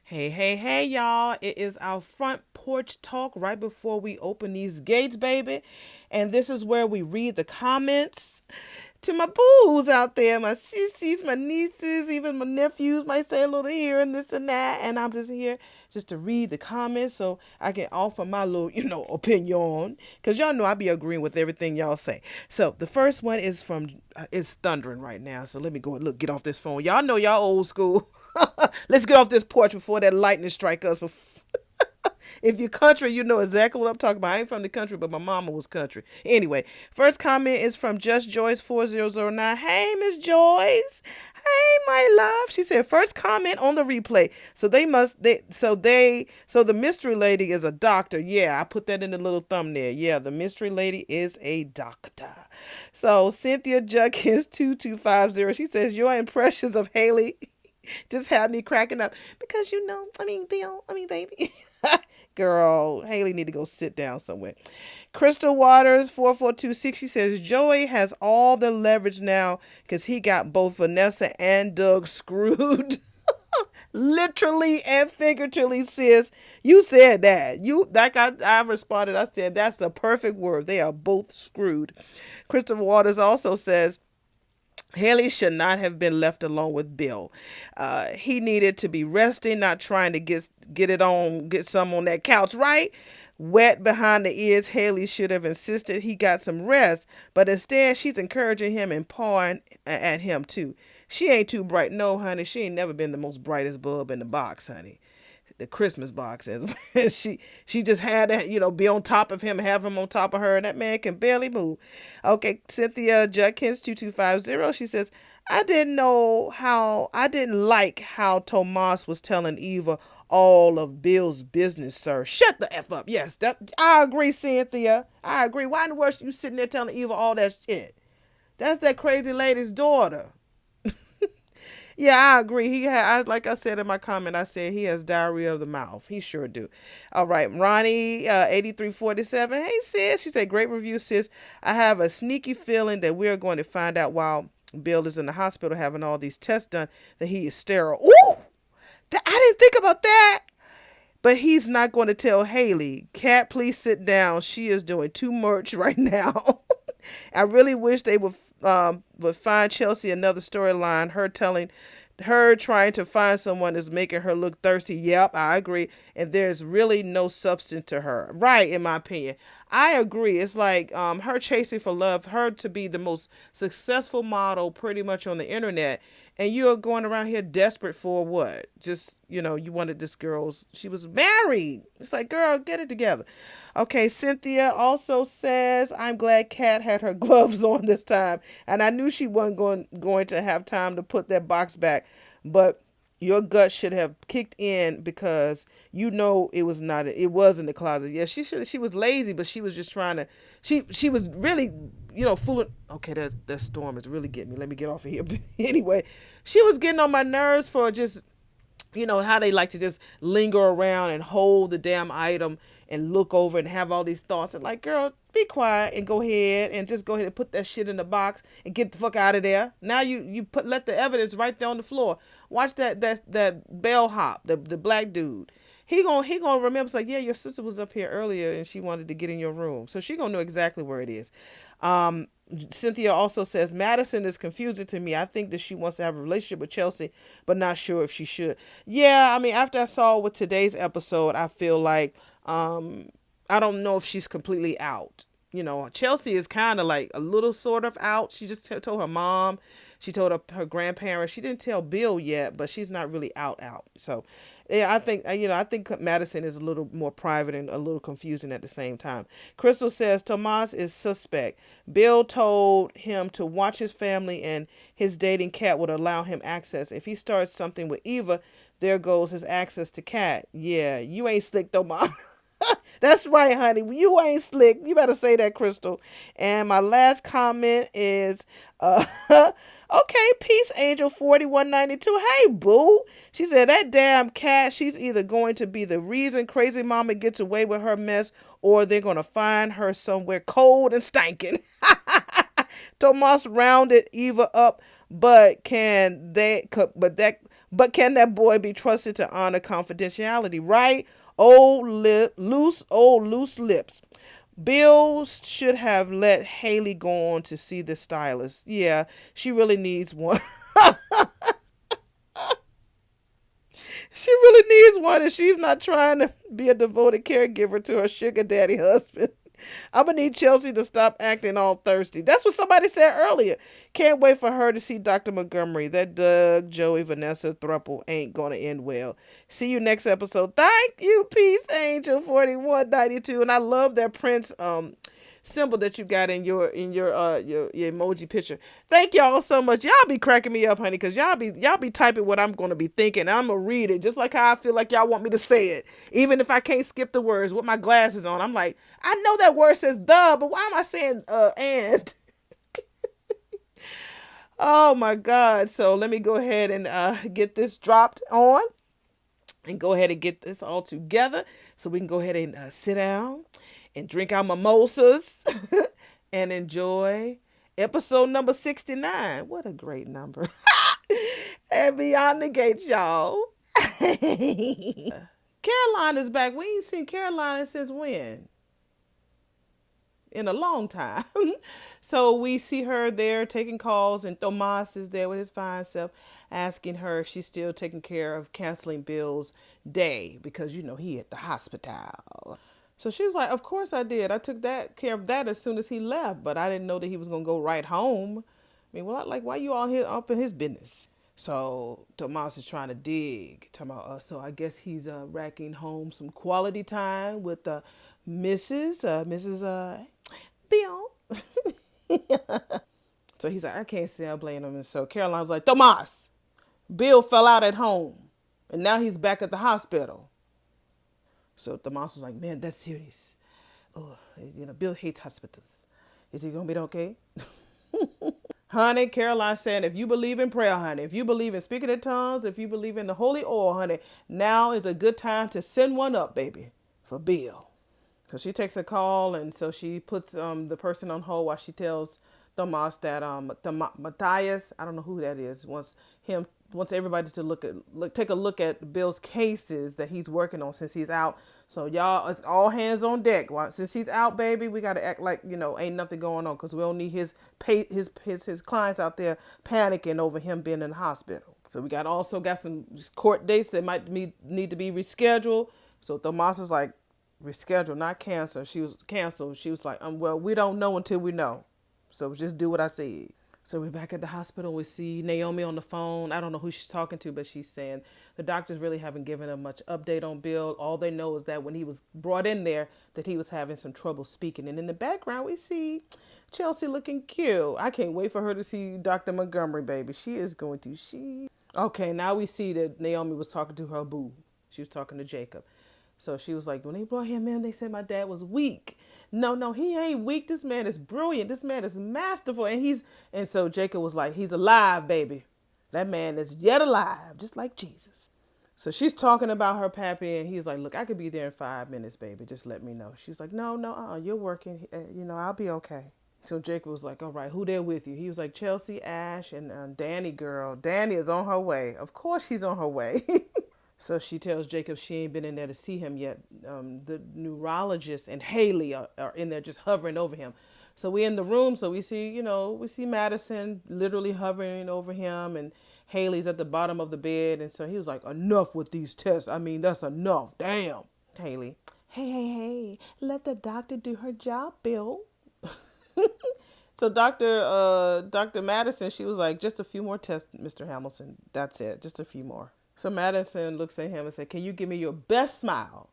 Hey, hey, hey, y'all. It is our front porch talk right before we open these gates, baby. And this is where we read the comments to my boo's out there, my sissies, my nieces, even my nephews might say a little here and this and that. And I'm just here just to read the comments so I can offer my little, opinion. Because y'all know I be agreeing with everything y'all say. So the first one is from, it's thundering right now. So let me go and look, get off this phone. Y'all know y'all old school. Let's get off this porch before that lightning strike us. If you're country, you know exactly what I'm talking about. I ain't from the country, but my mama was country. Anyway, first comment is from Just Joyce 4009. Hey, Miss Joyce. Hey, my love. She said first comment on the replay. So the mystery lady is a doctor. Yeah, I put that in the little thumbnail. Yeah, the mystery lady is a doctor. So Cynthia Judkins 2250. She says your impressions of Haley just had me cracking up because Bill, baby. Girl, Haley need to go sit down somewhere. Crystal Waters 4426. She says Joey has all the leverage now because he got both Vanessa and Doug screwed. Literally and figuratively, sis. You said that. I responded. I said that's the perfect word. They are both screwed. Crystal Waters also says Haley should not have been left alone with Bill. He needed to be resting, not trying to get some on that couch, right? Wet behind the ears, Haley should have insisted he got some rest, but instead she's encouraging him and pawing at him too. She ain't too bright. No, honey, she ain't never been the most brightest bulb in the box, honey, the Christmas box. She just had to, be on top of him, have him on top of her, and that man can barely move. Okay, Cynthia Judkins 2250. She says, I didn't like how Tomas was telling Eva all of Bill's business, sir. Shut the F up. Yes, that I agree, Cynthia. I agree. Why in the world you sitting there telling Eva all that shit? That's that crazy lady's daughter. Yeah, I agree. Like I said in my comment, I said he has diarrhea of the mouth. He sure do. All right, Ronnie, 8347. Hey, sis. She said, great review, sis. I have a sneaky feeling that we're going to find out while Bill is in the hospital having all these tests done that he is sterile. Ooh, I didn't think about that. But he's not going to tell Haley. Cat, please sit down. She is doing too much right now. I really wish they would find Chelsea another storyline. Her trying to find someone is making her look thirsty. Yep, I agree. And there's really no substance to her. Right, in my opinion. I agree. It's like her chasing for love, her to be the most successful model pretty much on the internet. And you're going around here desperate for what? Just, you wanted this girl's, she was married. It's like, girl, get it together. Okay, Cynthia also says, I'm glad Kat had her gloves on this time. And I knew she wasn't going to have time to put that box back. But your gut should have kicked in because it was in the closet. Yeah, she was lazy, but she was just trying to, she was really, fooling. Okay, that storm is really getting me. Let me get off of here. But anyway, she was getting on my nerves for just, how they like to just linger around and hold the damn item and look over and have all these thoughts. And like, girl, be quiet and go ahead and just go ahead and put that shit in the box and get the fuck out of there. Now let the evidence right there on the floor. Watch that bellhop, the black dude. He gonna remember. It's like, yeah, your sister was up here earlier and she wanted to get in your room, so she gonna know exactly where it is. Cynthia also says Madison is confusing to me. I think that she wants to have a relationship with Chelsea, but not sure if she should. Yeah, I mean, after I saw with today's episode, I feel like I don't know if she's completely out. Chelsea is kind of like a little sort of out. She just told her mom. She told her grandparents. She didn't tell Bill yet, but she's not really out. So, yeah, I think Madison is a little more private and a little confusing at the same time. Crystal says Tomas is suspect. Bill told him to watch his family and his dating Cat would allow him access. If he starts something with Eva, there goes his access to Cat. Yeah, you ain't slick, Tomas. That's right, honey. You ain't slick. You better say that, Crystal. And my last comment is, okay, Peace Angel 4192. Hey, boo. She said that damn Cat, she's either going to be the reason Crazy Mama gets away with her mess or they're going to find her somewhere cold and stinking. Tomas rounded Eva up, but But can that boy be trusted to honor confidentiality? Right? Old loose lips. Bill should have let Haley go on to see the stylist. Yeah, she really needs one. She really needs one, and she's not trying to be a devoted caregiver to her sugar daddy husband. I'm gonna need Chelsea to stop acting all thirsty. That's what somebody said earlier. Can't wait for her to see Dr. Montgomery. That Doug, Joey, Vanessa thruple ain't gonna end well. See you next episode. Thank you, Peace Angel 4192. And I love that Prince symbol that you got in your emoji picture. Thank y'all so much. Y'all be cracking me up, honey, because y'all be typing what I'm gonna be thinking. I'm gonna read it just like how I feel like y'all want me to say it, even if I can't skip the words with my glasses on. I'm like, I know that word says the, but why am I saying and? Oh my God! So let me go ahead and get this dropped on, and go ahead and get this all together, so we can go ahead and sit down and drink our mimosas and enjoy episode number 69. What a great number. And beyond the gates, y'all. Caroline is back. We ain't seen Caroline since when? In a long time. So we see her there taking calls, and Tomas is there with his fine self asking her if she's still taking care of canceling Bill's day because, he at the hospital. So she was like, of course I did. I took that care of that as soon as he left, but I didn't know that he was going to go right home. I mean, why you all here up in his business? So Tomas is trying to dig. So I guess he's racking home some quality time with Mrs. Bill. So he's like, I can't say I blame him. And so Caroline was like, Tomas, Bill fell out at home, and now he's back at the hospital. So Tomas was like, man, that's serious. Oh, Bill hates hospitals. Is he going to be okay? Honey, Caroline said, if you believe in prayer, honey, if you believe in speaking in tongues, if you believe in the holy oil, honey, now is a good time to send one up, baby, for Bill. So she takes a call, and so she puts the person on hold while she tells Tomas that Matthias, I don't know who that is, wants everybody to take a look at Bill's cases that he's working on since he's out. So y'all, it's all hands on deck. Since he's out, baby, we got to act like ain't nothing going on, because we don't need his clients out there panicking over him being in the hospital. So we also got some court dates that might need to be rescheduled. So Tomas is like, reschedule, not cancel. She was canceled. She was like, well, we don't know until we know. So just do what I said. So we're back at the hospital. We see Naomi on the phone. I don't know who she's talking to, but she's saying the doctors really haven't given her much update on Bill. All they know is that when he was brought in there, that he was having some trouble speaking. And in the background, we see Chelsea looking cute. I can't wait for her to see Dr. Montgomery, baby. She is going to. Okay, now we see that Naomi was talking to her boo. She was talking to Jacob. So she was like, when they brought him in, they said my dad was weak. No, he ain't weak. This man is brilliant. This man is masterful. And so Jacob was like, he's alive, baby. That man is yet alive, just like Jesus. So she's talking about her pappy, and he's like, look, I could be there in 5 minutes, baby. Just let me know. She's like, no, you're working. I'll be okay. So Jacob was like, all right, who there with you? He was like, Chelsea, Ash, and Danny girl. Danny is on her way. Of course she's on her way. So she tells Jacob she ain't been in there to see him yet. The neurologist and Haley are in there just hovering over him. So we in the room, so we see Madison literally hovering over him, and Haley's at the bottom of the bed. And so he was like, enough with these tests. I mean, that's enough. Damn. Haley, hey, let the doctor do her job, Bill. So Dr. Madison, she was like, just a few more tests, Mr. Hamilton. That's it. Just a few more. So Madison looks at him and said, can you give me your best smile?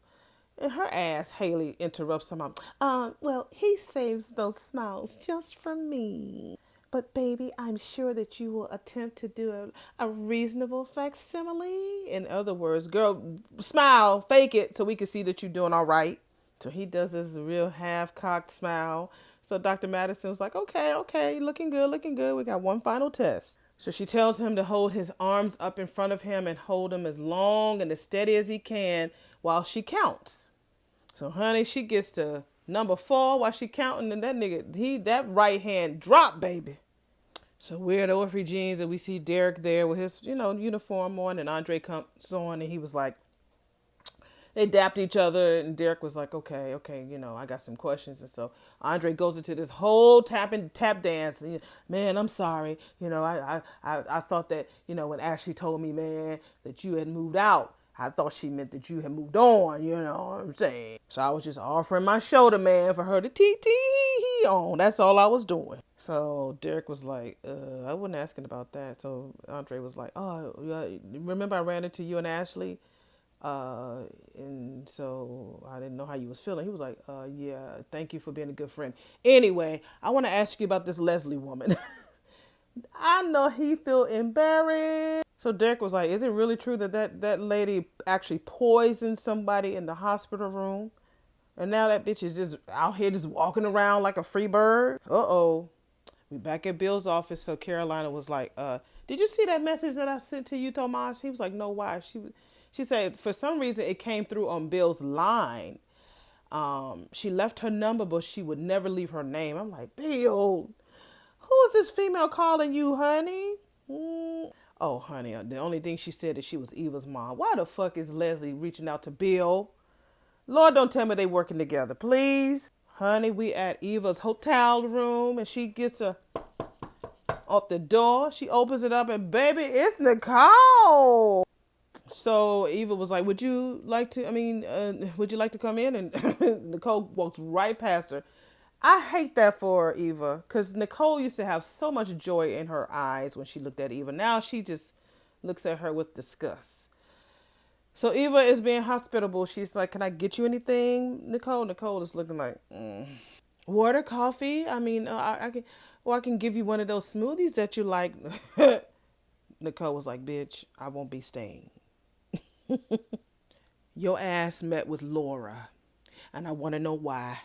And her ass, Haley, interrupts him. Well, he saves those smiles just for me. But baby, I'm sure that you will attempt to do a reasonable facsimile. In other words, girl, smile, fake it so we can see that you're doing all right. So he does this real half-cocked smile. So Dr. Madison was like, okay, looking good. We got one final test. So she tells him to hold his arms up in front of him and hold them as long and as steady as he can while she counts. So honey, she gets to number 4 while she counting, and that nigga, that right hand dropped, baby. So we're at Orphe Jeans and we see Derek there with his, uniform on, and Andre comes on and he was like, they dapped each other and Derek was like, okay, okay, I got some questions. And so Andre goes into this whole tap dance. And, man, I'm sorry. I thought that, when Ashley told me, man, that you had moved out, I thought she meant that you had moved on, you know what I'm saying? So I was just offering my shoulder, man, for her to tee on. That's all I was doing. So Derek was like, I wasn't asking about that. So Andre was like, oh, yeah, remember I ran into you and Ashley? And so I didn't know how you was feeling. He was like, yeah, thank you for being a good friend. Anyway, I want to ask you about this Leslie woman. I know he feel embarrassed. So Derek was like, is it really true that lady actually poisoned somebody in the hospital room? And now that bitch is just out here just walking around like a free bird? Uh-oh. We back at Bill's office. So Carolina was like, did you see that message that I sent to you, Tomas? He was like, no, why? She said for some reason it came through on Bill's line. She left her number, but she would never leave her name. I'm like, Bill, who is this female calling you, honey? Oh, honey, the only thing she said is she was Eva's mom. Why the fuck is Leslie reaching out to Bill? Lord, don't tell me they working together, please. Honey, we at Eva's hotel room, and she gets off the door. She opens it up, and baby, it's Nicole. So Eva was like, would you like to come in? And Nicole walks right past her. I hate that for Eva because Nicole used to have so much joy in her eyes when she looked at Eva. Now she just looks at her with disgust. So Eva is being hospitable. She's like, can I get you anything, Nicole? Nicole is looking like, water, coffee. I can give you one of those smoothies that you like. Nicole was like, bitch, I won't be staying. Your ass met with Laura, and I want to know why.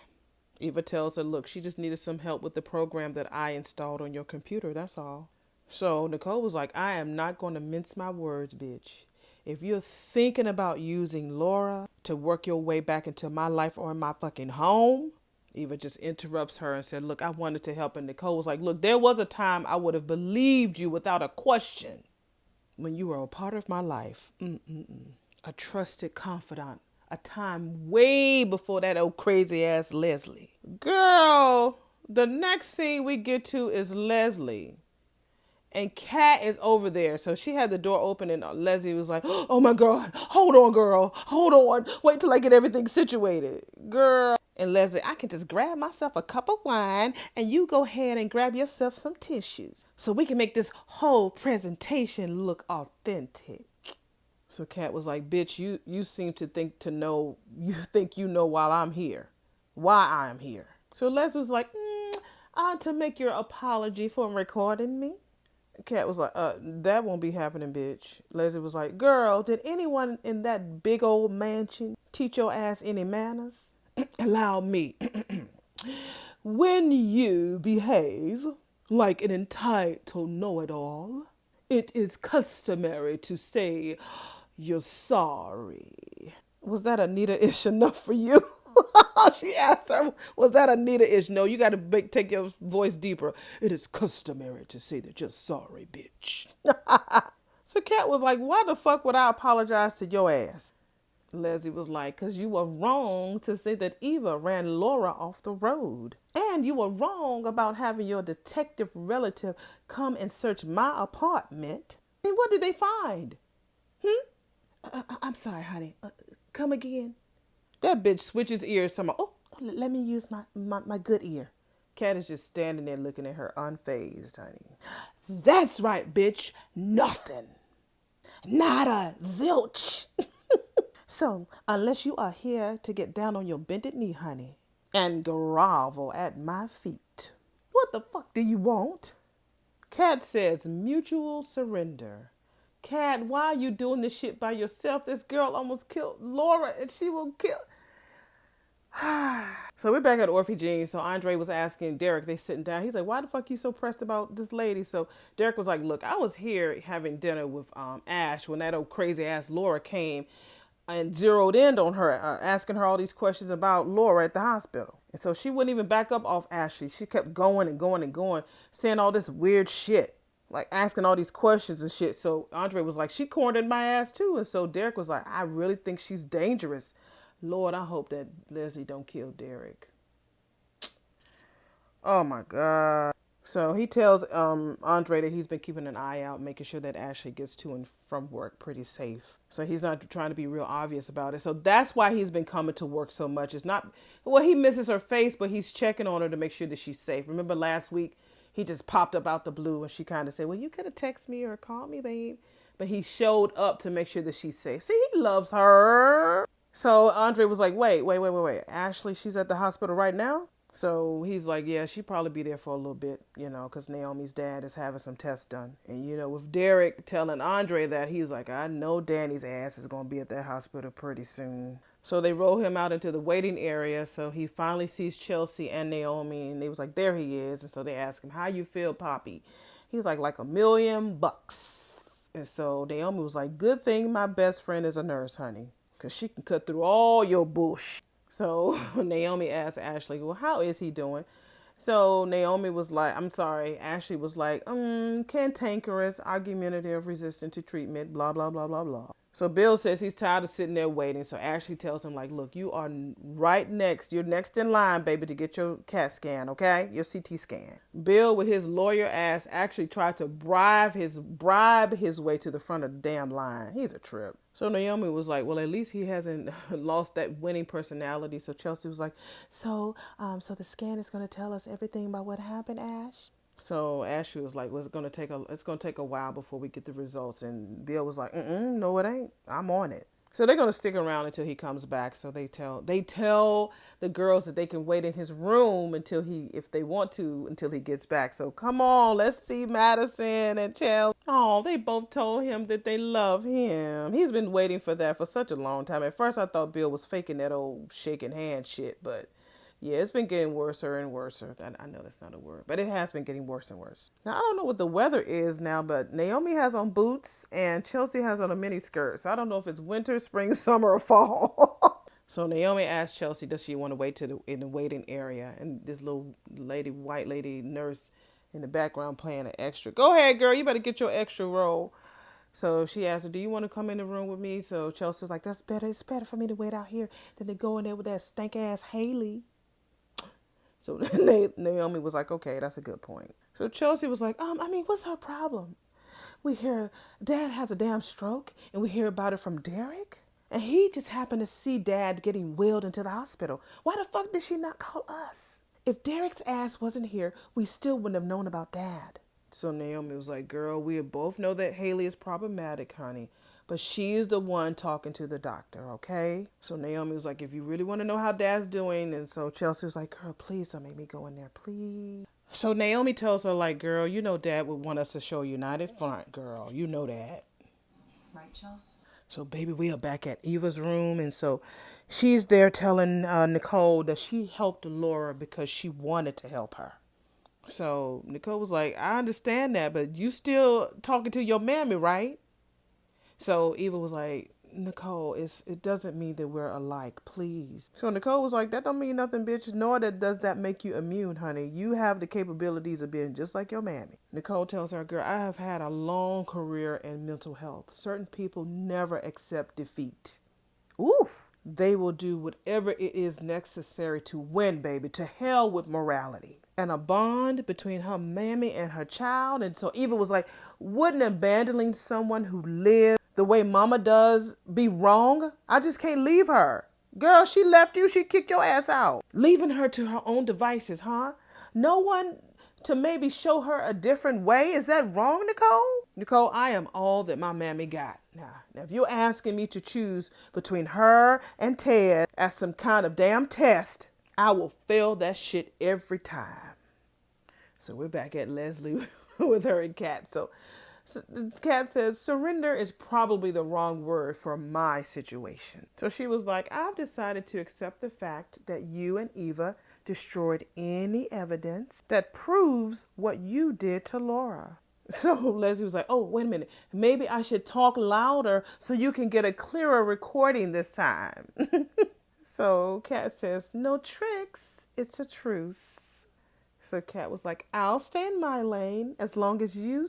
Eva tells her, look, she just needed some help with the program that I installed on your computer, that's all. So Nicole was like, I am not going to mince my words, bitch. If you're thinking about using Laura to work your way back into my life or in my fucking home, Eva just interrupts her and said, look, I wanted to help. And Nicole was like, look, there was a time I would have believed you without a question when you were a part of my life. A trusted confidant. A time way before that old crazy ass Leslie. Girl, the next scene we get to is Leslie. And Kat is over there. So she had the door open and Leslie was like, oh my God, hold on, girl. Hold on. Wait till I get everything situated. Girl. And Leslie, I can just grab myself a cup of wine and you go ahead and grab yourself some tissues so we can make this whole presentation look authentic. So Kat was like, bitch, you seem to think you know while I'm here. Why I'm here. So Les was like, to make your apology for recording me. Kat was like, that won't be happening, bitch. Leslie was like, girl, did anyone in that big old mansion teach your ass any manners? Allow me. When you behave like an entitled know-it-all, it is customary to say you're sorry. Was that Anita-ish enough for you? She asked her, was that Anita-ish? No, you got to take your voice deeper. It is customary to say that you're sorry, bitch. So Kat was like, why the fuck would I apologize to your ass? Leslie was like, because you were wrong to say that Eva ran Laura off the road. And you were wrong about having your detective relative come and search my apartment. And what did they find? I'm sorry, honey. Come again. That bitch switches ears. Oh, let me use my good ear. Kat is just standing there looking at her unfazed, honey. That's right, bitch. Nothing. Nada. Zilch. So, unless you are here to get down on your bended knee, honey, and grovel at my feet, what the fuck do you want? Kat says mutual surrender. Kat, why are you doing this shit by yourself? This girl almost killed Laura and she will kill... So we're back at Orphe Jeans. So Andre was asking Derek, they sitting down. He's like, why the fuck you so pressed about this lady? So Derek was like, look, I was here having dinner with Ash when that old crazy ass Laura came and zeroed in on her, asking her all these questions about Laura at the hospital. And so she wouldn't even back up off Ashley. She kept going and going and going, saying all this weird shit, like asking all these questions and shit. So Andre was like, she cornered my ass too. And so Derek was like, I really think she's dangerous. Lord, I hope that Leslie don't kill Derek. Oh my God. So he tells Andre that he's been keeping an eye out, making sure that Ashley gets to and from work pretty safe. So he's not trying to be real obvious about it. So that's why he's been coming to work so much. It's not, well, he misses her face, but he's checking on her to make sure that she's safe. Remember last week, he just popped up out the blue and she kind of said, well, you could have texted me or called me, babe. But he showed up to make sure that she's safe. See, he loves her. So Andre was like, wait. Ashley, she's at the hospital right now? So he's like, yeah, she'd probably be there for a little bit, because Naomi's dad is having some tests done. And, with Derek telling Andre that, he was like, I know Danny's ass is going to be at that hospital pretty soon. So they roll him out into the waiting area. So he finally sees Chelsea and Naomi, and they was like, there he is. And so they ask him, how you feel, Poppy? He's like $1,000,000. And so Naomi was like, good thing my best friend is a nurse, honey, because she can cut through all your bullshit. So Naomi asked Ashley, well, how is he doing? So Naomi was like, I'm sorry. Ashley was like, cantankerous, argumentative, resistant to treatment, blah, blah, blah, blah, blah. So Bill says he's tired of sitting there waiting. So Ashley tells him, like, look, you are right next. You're next in line, baby, to get your CAT scan, okay? Your CT scan. Bill, with his lawyer ass, actually tried to bribe his way to the front of the damn line. He's a trip. So Naomi was like, well, at least he hasn't lost that winning personality. So Chelsea was like, so the scan is going to tell us everything about what happened, Ash? So Ashley was like, well, it's gonna take a while before we get the results. And Bill was like, no, it ain't. I'm on it. So they're gonna stick around until he comes back. So they tell the girls that they can wait in his room if they want to, until he gets back. So come on, let's see Madison and Chelsea. Oh, they both told him that they love him. He's been waiting for that for such a long time. At first I thought Bill was faking that old shaking hand shit, but yeah, it's been getting worse and worse. I know that's not a word, but it has been getting worse and worse. Now, I don't know what the weather is now, but Naomi has on boots and Chelsea has on a mini skirt. So I don't know if it's winter, spring, summer, or fall. So Naomi asked Chelsea, does she want to wait in the waiting area? And this little white lady nurse in the background playing an extra. Go ahead, girl. You better get your extra role. So she asked her, do you want to come in the room with me? So Chelsea was like, that's better. It's better for me to wait out here than to go in there with that stank ass Haley. So Naomi was like, okay, that's a good point. So Chelsea was like, what's her problem? We hear Dad has a damn stroke, and we hear about it from Derek. And he just happened to see Dad getting wheeled into the hospital. Why the fuck did she not call us? If Derek's ass wasn't here, we still wouldn't have known about Dad. So Naomi was like, girl, we both know that Haley is problematic, honey. But she's the one talking to the doctor, okay? So Naomi was like, if you really want to know how Dad's doing. And so Chelsea was like, girl, please don't make me go in there, please. So Naomi tells her, like, girl, you know Dad would want us to show united front, girl. You know that. Right, Chelsea? So, baby, we are back at Eva's room. And so she's there telling Nicole that she helped Laura because she wanted to help her. So Nicole was like, I understand that, but you still talking to your mammy, right? So Eva was like, Nicole, it doesn't mean that we're alike, please. So Nicole was like, that don't mean nothing, bitch, nor does that make you immune, honey. You have the capabilities of being just like your mammy. Nicole tells her, girl, I have had a long career in mental health. Certain people never accept defeat. Ooh. They will do whatever it is necessary to win, baby. To hell with morality. And a bond between her mammy and her child. And so Eva was like, wouldn't abandoning someone who lives the way mama does be wrong? I just can't leave her. Girl, she left you, she kicked your ass out. Leaving her to her own devices, huh? No one to maybe show her a different way? Is that wrong, Nicole? Nicole, I am all that my mammy got. Now, if you're asking me to choose between her and Ted as some kind of damn test, I will fail that shit every time. So we're back at Leslie with her and Kat. So Kat says, surrender is probably the wrong word for my situation. So she was like, I've decided to accept the fact that you and Eva destroyed any evidence that proves what you did to Laura. So Leslie was like, oh, wait a minute. Maybe I should talk louder so you can get a clearer recording this time. So Kat says, no tricks. It's a truce. So Kat was like, I'll stay in my lane as long as you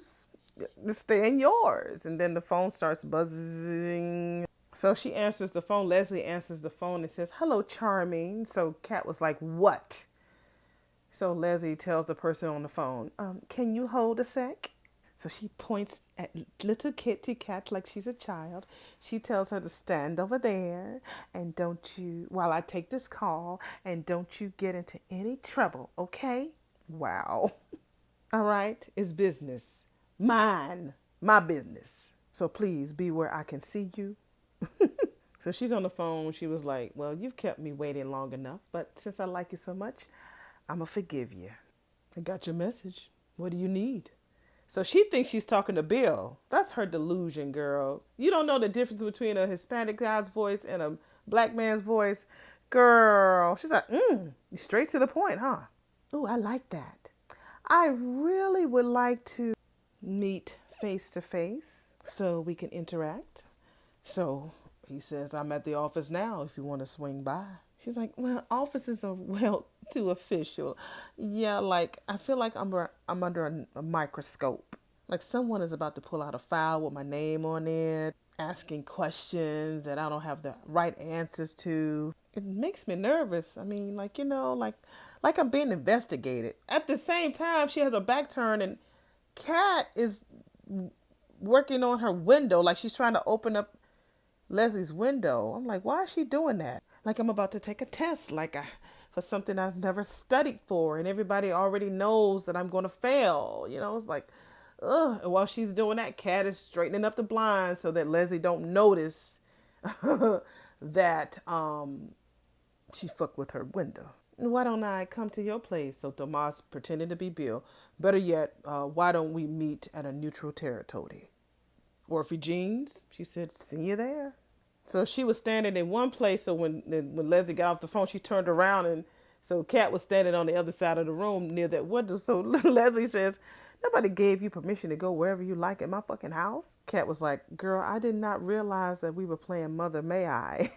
stay in yours. And then the phone starts buzzing. So she answers the phone. Leslie answers the phone and says, hello, charming. So Kat was like, what? So Leslie tells the person on the phone, can you hold a sec? So she points at little Kitty Cat like she's a child. She tells her to stand over there and don't you, while I take this call, and don't you get into any trouble, okay? Wow. All right, it's business. My business. So please be where I can see you. So she's on the phone. She was like, well, you've kept me waiting long enough, but since I like you so much, I'm going to forgive you. I got your message. What do you need? So she thinks she's talking to Bill. That's her delusion, girl. You don't know the difference between a Hispanic guy's voice and a black man's voice. Girl, she's like, straight to the point, huh? Ooh, I like that. I really would like to meet face to face so we can interact. So he says, I'm at the office now if you want to swing by. She's like, well, offices are well too official. Yeah, like I feel like I'm under a microscope. Like someone is about to pull out a file with my name on it, asking questions that I don't have the right answers to. It makes me nervous. I mean, like, like I'm being investigated. At the same time, she has her back turned and Kat is working on her window like she's trying to open up Leslie's window. I'm like, why is she doing that? Like I'm about to take a test, for something I've never studied for, and everybody already knows that I'm going to fail. It's like, ugh. And while she's doing that, Kat is straightening up the blinds so that Leslie don't notice that she fucked with her window. Why don't I come to your place? So Tomas pretended to be Bill. Better yet, why don't we meet at a neutral territory? Orphy Jeans, she said, see you there. So she was standing in one place. So when Leslie got off the phone, she turned around and so Kat was standing on the other side of the room near that window. So Leslie says, nobody gave you permission to go wherever you like at my fucking house. Kat was like, girl, I did not realize that we were playing Mother May I.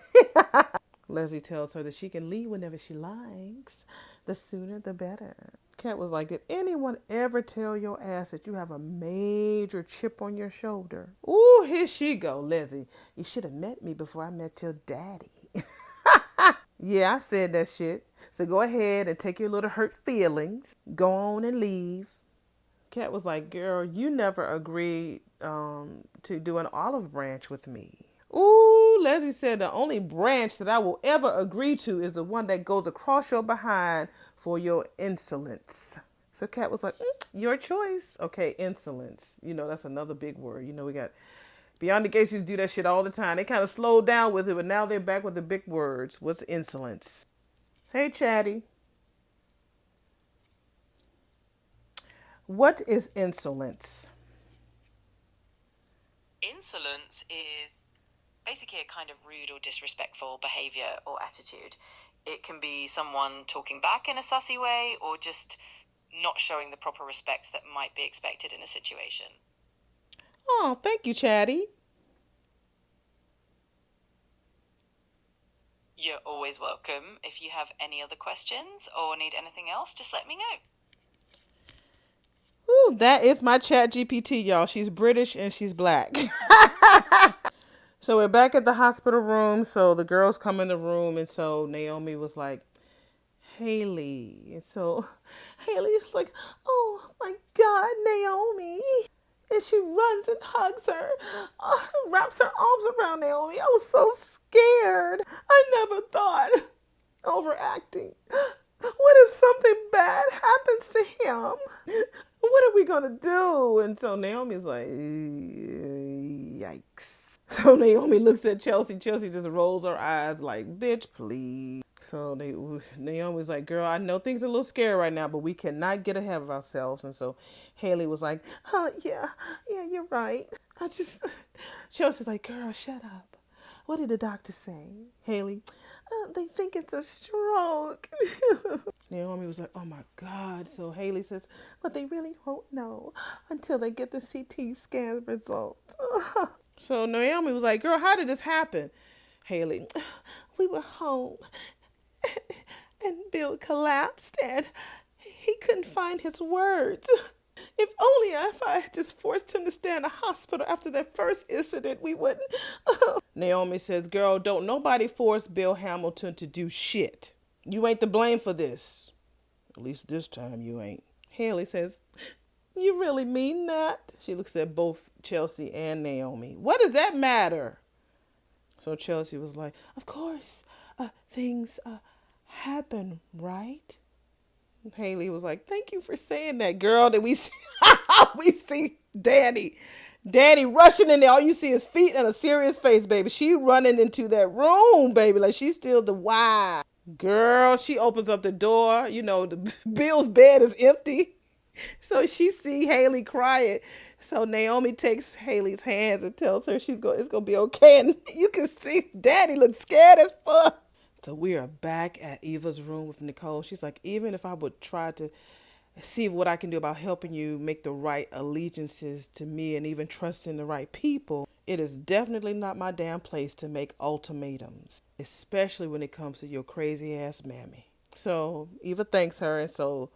Leslie tells her that she can leave whenever she likes. The sooner the better. Kat was like, did anyone ever tell your ass that you have a major chip on your shoulder? Ooh, here she go, Leslie. You should have met me before I met your daddy. Yeah, I said that shit. So go ahead and take your little hurt feelings. Go on and leave. Kat was like, girl, you never agreed to do an olive branch with me. Ooh, Leslie said the only branch that I will ever agree to is the one that goes across your behind for your insolence. So Kat was like, your choice. Okay, insolence. That's another big word. We got Beyond the Gates used to do that shit all the time. They kind of slowed down with it, but now they're back with the big words. What's insolence? Hey, Chatty. What is insolence? Insolence is basically a kind of rude or disrespectful behavior or attitude. It can be someone talking back in a sussy way or just not showing the proper respects that might be expected in a situation. Oh, thank you, Chatty. You're always welcome. If you have any other questions or need anything else, just let me know. Ooh, that is my Chat GPT, y'all. She's British and she's black. So we're back at the hospital room. So the girls come in the room, and so Naomi was like, Haley. And so Haley's like, oh my God, Naomi. And she runs and hugs her, wraps her arms around Naomi. I was so scared. I never thought. Overacting. What if something bad happens to him? What are we going to do? And so Naomi's like, yikes. So Naomi looks at Chelsea. Chelsea just rolls her eyes like, bitch, please. So Naomi's like, girl, I know things are a little scary right now, but we cannot get ahead of ourselves. And so Haley was like, oh, yeah, you're right. Chelsea's like, girl, shut up. What did the doctor say? Haley, they think it's a stroke. Naomi was like, oh my God. So Haley says, but they really won't know until they get the CT scan results. So Naomi was like, girl, how did this happen? Haley, we were home and Bill collapsed and he couldn't find his words. If only if I had just forced him to stay in the hospital after that first incident, we wouldn't. Naomi says, girl, don't nobody force Bill Hamilton to do shit. You ain't to blame for this. At least this time you ain't. Haley says, you really mean that? She looks at both Chelsea and Naomi. What does that matter? So Chelsea was like, of course, things happen, right? Haley was like, thank you for saying that, girl. That we see, we see Danny rushing in there. All you see is feet and a serious face, baby. She running into that room, baby, like she's still the wild. Girl, she opens up the door. You know, the Bill's bed is empty. So she see Haley crying. So Naomi takes Haley's hands and tells her it's gonna be okay. And you can see Daddy looks scared as fuck. So we are back at Eva's room with Nicole. She's like, even if I would try to see what I can do about helping you make the right allegiances to me and even trust in the right people, it is definitely not my damn place to make ultimatums, especially when it comes to your crazy ass mammy. So Eva thanks her, and so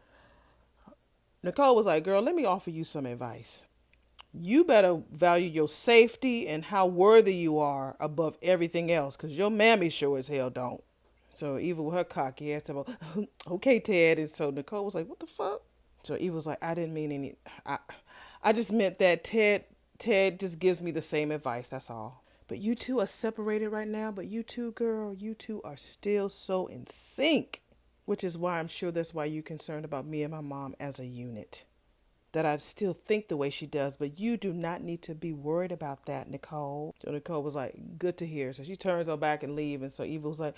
Nicole was like, girl, let me offer you some advice. You better value your safety and how worthy you are above everything else, because your mammy sure as hell don't. So Eva with her cocky ass about, okay, Ted. And so Nicole was like, what the fuck? So Eva was like, I didn't mean any, I just meant that Ted just gives me the same advice, that's all. But you two are separated right now, but you two, girl, you two are still so in sync. Which is why I'm sure that's why you're concerned about me and my mom as a unit. That I still think the way she does, but you do not need to be worried about that, Nicole. So Nicole was like, good to hear. So she turns her back and leaves, and so Eva was like,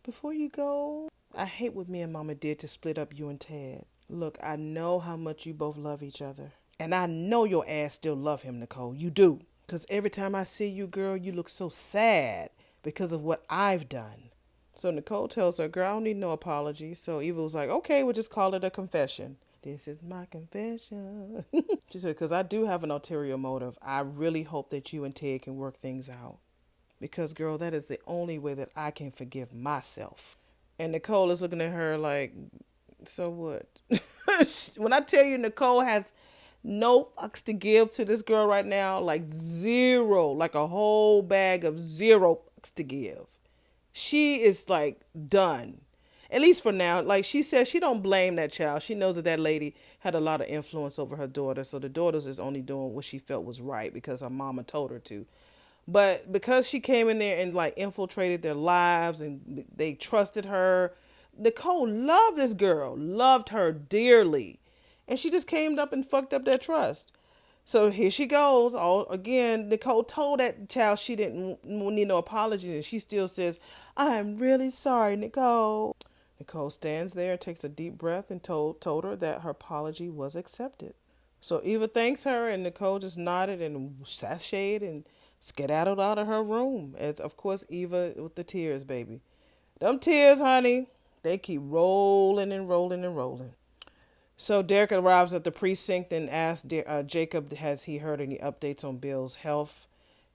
before you go, I hate what me and Mama did to split up you and Ted. Look, I know how much you both love each other. And I know your ass still love him, Nicole. You do. Because every time I see you, girl, you look so sad because of what I've done. So Nicole tells her, girl, I don't need no apology. So Eva was like, okay, we'll just call it a confession. This is my confession. She said, because I do have an ulterior motive. I really hope that you and Ted can work things out. Because, girl, that is the only way that I can forgive myself. And Nicole is looking at her like, so what? When I tell you Nicole has no fucks to give to this girl right now, like zero, like a whole bag of zero fucks to give. She is like done. At least for now. Like she says, she don't blame that child. She knows that that lady had a lot of influence over her daughter. So the daughter's is only doing what she felt was right because her mama told her to. But because she came in there and like infiltrated their lives and they trusted her, Nicole loved this girl, loved her dearly. And she just came up and fucked up that trust. So here she goes. All again, Nicole told that child she didn't need no apology, and she still says, "I'm really sorry, Nicole." Nicole stands there, takes a deep breath, and told her that her apology was accepted. So Eva thanks her, and Nicole just nodded and sashayed and skedaddled out of her room. As of course Eva with the tears, baby. Them tears, honey, they keep rolling and rolling and rolling. So Derek arrives at the precinct and asks Jacob, has he heard any updates on Bill's health?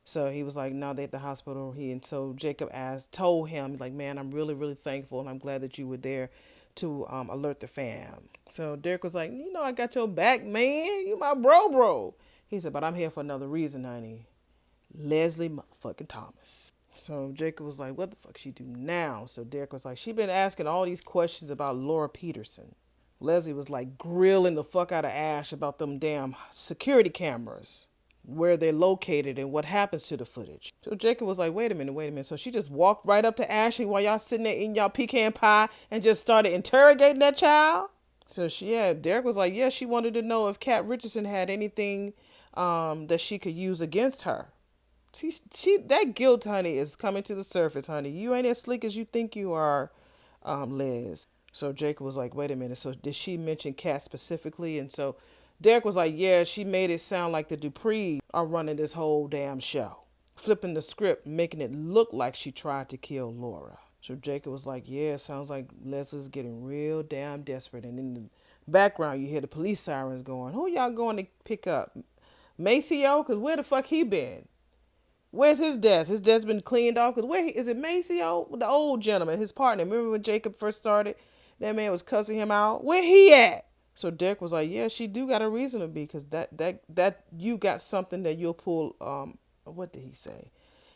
So he was like, no, they at the hospital. So Jacob told him, like, man, I'm really, really thankful, and I'm glad that you were there to alert the fam. So Derek was like, you know, I got your back, man. You my bro. He said, but I'm here for another reason, honey. Leslie motherfucking Thomas. So Jacob was like, what the fuck she do now? So Derek was like, she been asking all these questions about Laura Peterson. Leslie was like grilling the fuck out of Ash about them damn security cameras, where they're located and what happens to the footage. So Jacob was like, wait a minute. So she just walked right up to Ashley while y'all sitting there eating y'all pecan pie and just started interrogating that child? So Derek was like, yeah, she wanted to know if Kat Richardson had anything that she could use against her. That guilt, honey, is coming to the surface, honey. You ain't as slick as you think you are, Liz. So Jacob was like, wait a minute. So did she mention Kat specifically? And so Derek was like, yeah, she made it sound like the Duprees are running this whole damn show. Flipping the script, making it look like she tried to kill Laura. So Jacob was like, yeah, it sounds like Leslie's getting real damn desperate. And in the background, you hear the police sirens going, who y'all going to pick up? Maceo? Because where the fuck he been? Where's his desk? His desk been cleaned off. Cause is it Maceo, the old gentleman, his partner? Remember when Jacob first started? That man was cussing him out. Where he at? So Derek was like, "Yeah, she do got a reason to be, cause that you got something that you'll pull." What did he say?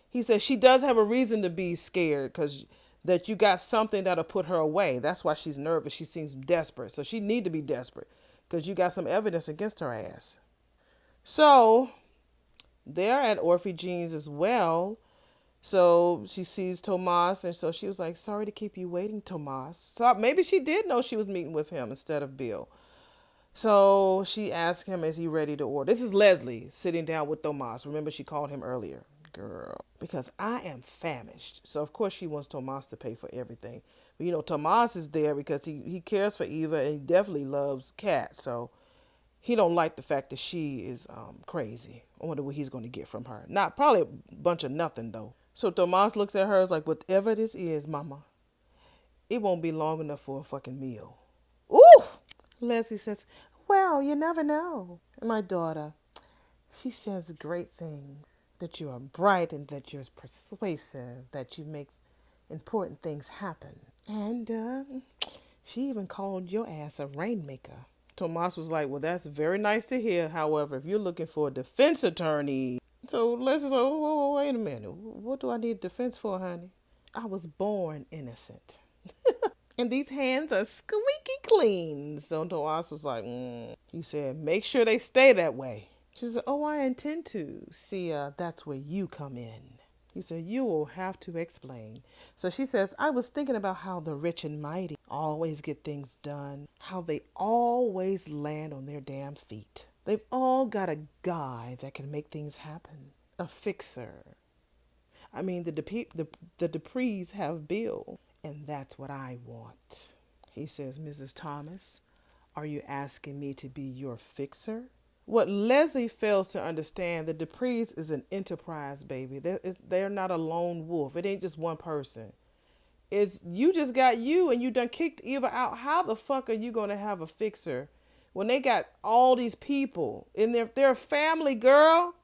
He said she does have a reason to be scared, cause that you got something that'll put her away. That's why she's nervous. She seems desperate, so she need to be desperate, cause you got some evidence against her ass. So they're at Orphe Jean's as well. So she sees Tomas, and so she was like, "Sorry to keep you waiting, Tomas." So maybe she did know she was meeting with him instead of Bill. So she asked him, "Is he ready to order?" This is Leslie sitting down with Tomas. Remember, she called him earlier. Girl, because I am famished. So of course she wants Tomas to pay for everything. But Tomas is there because he cares for Eva and he definitely loves Kat. So he don't like the fact that she is crazy. I wonder what he's going to get from her. Not probably a bunch of nothing though. So Tomas looks at her, is like, "Whatever this is, Mama, it won't be long enough for a fucking meal." Ooh! Leslie says, "Well, you never know." My daughter, she says great things. That you are bright and that you're persuasive, that you make important things happen. And she even called your ass a rainmaker. Tomas was like, "Well, that's very nice to hear. However, if you're looking for a defense attorney." So Leslie said, "Oh, wait a minute. What do I need defense for, honey? I was born innocent. And these hands are squeaky clean." So Tomas was like, He said, "Make sure they stay that way." She said, "Oh, I intend to. See, that's where you come in." He said, "You will have to explain." So she says, "I was thinking about how the rich and mighty always get things done, how they always land on their damn feet. They've all got a guy that can make things happen, a fixer. I mean, the Duprees have Bill, and that's what I want." He says, "Mrs. Thomas, are you asking me to be your fixer?" What Leslie fails to understand, the Duprees is an enterprise, baby. They're not a lone wolf. It ain't just one person. It's you just got you and you done kicked Eva out. How the fuck are you gonna have a fixer when they got all these people in their family, girl?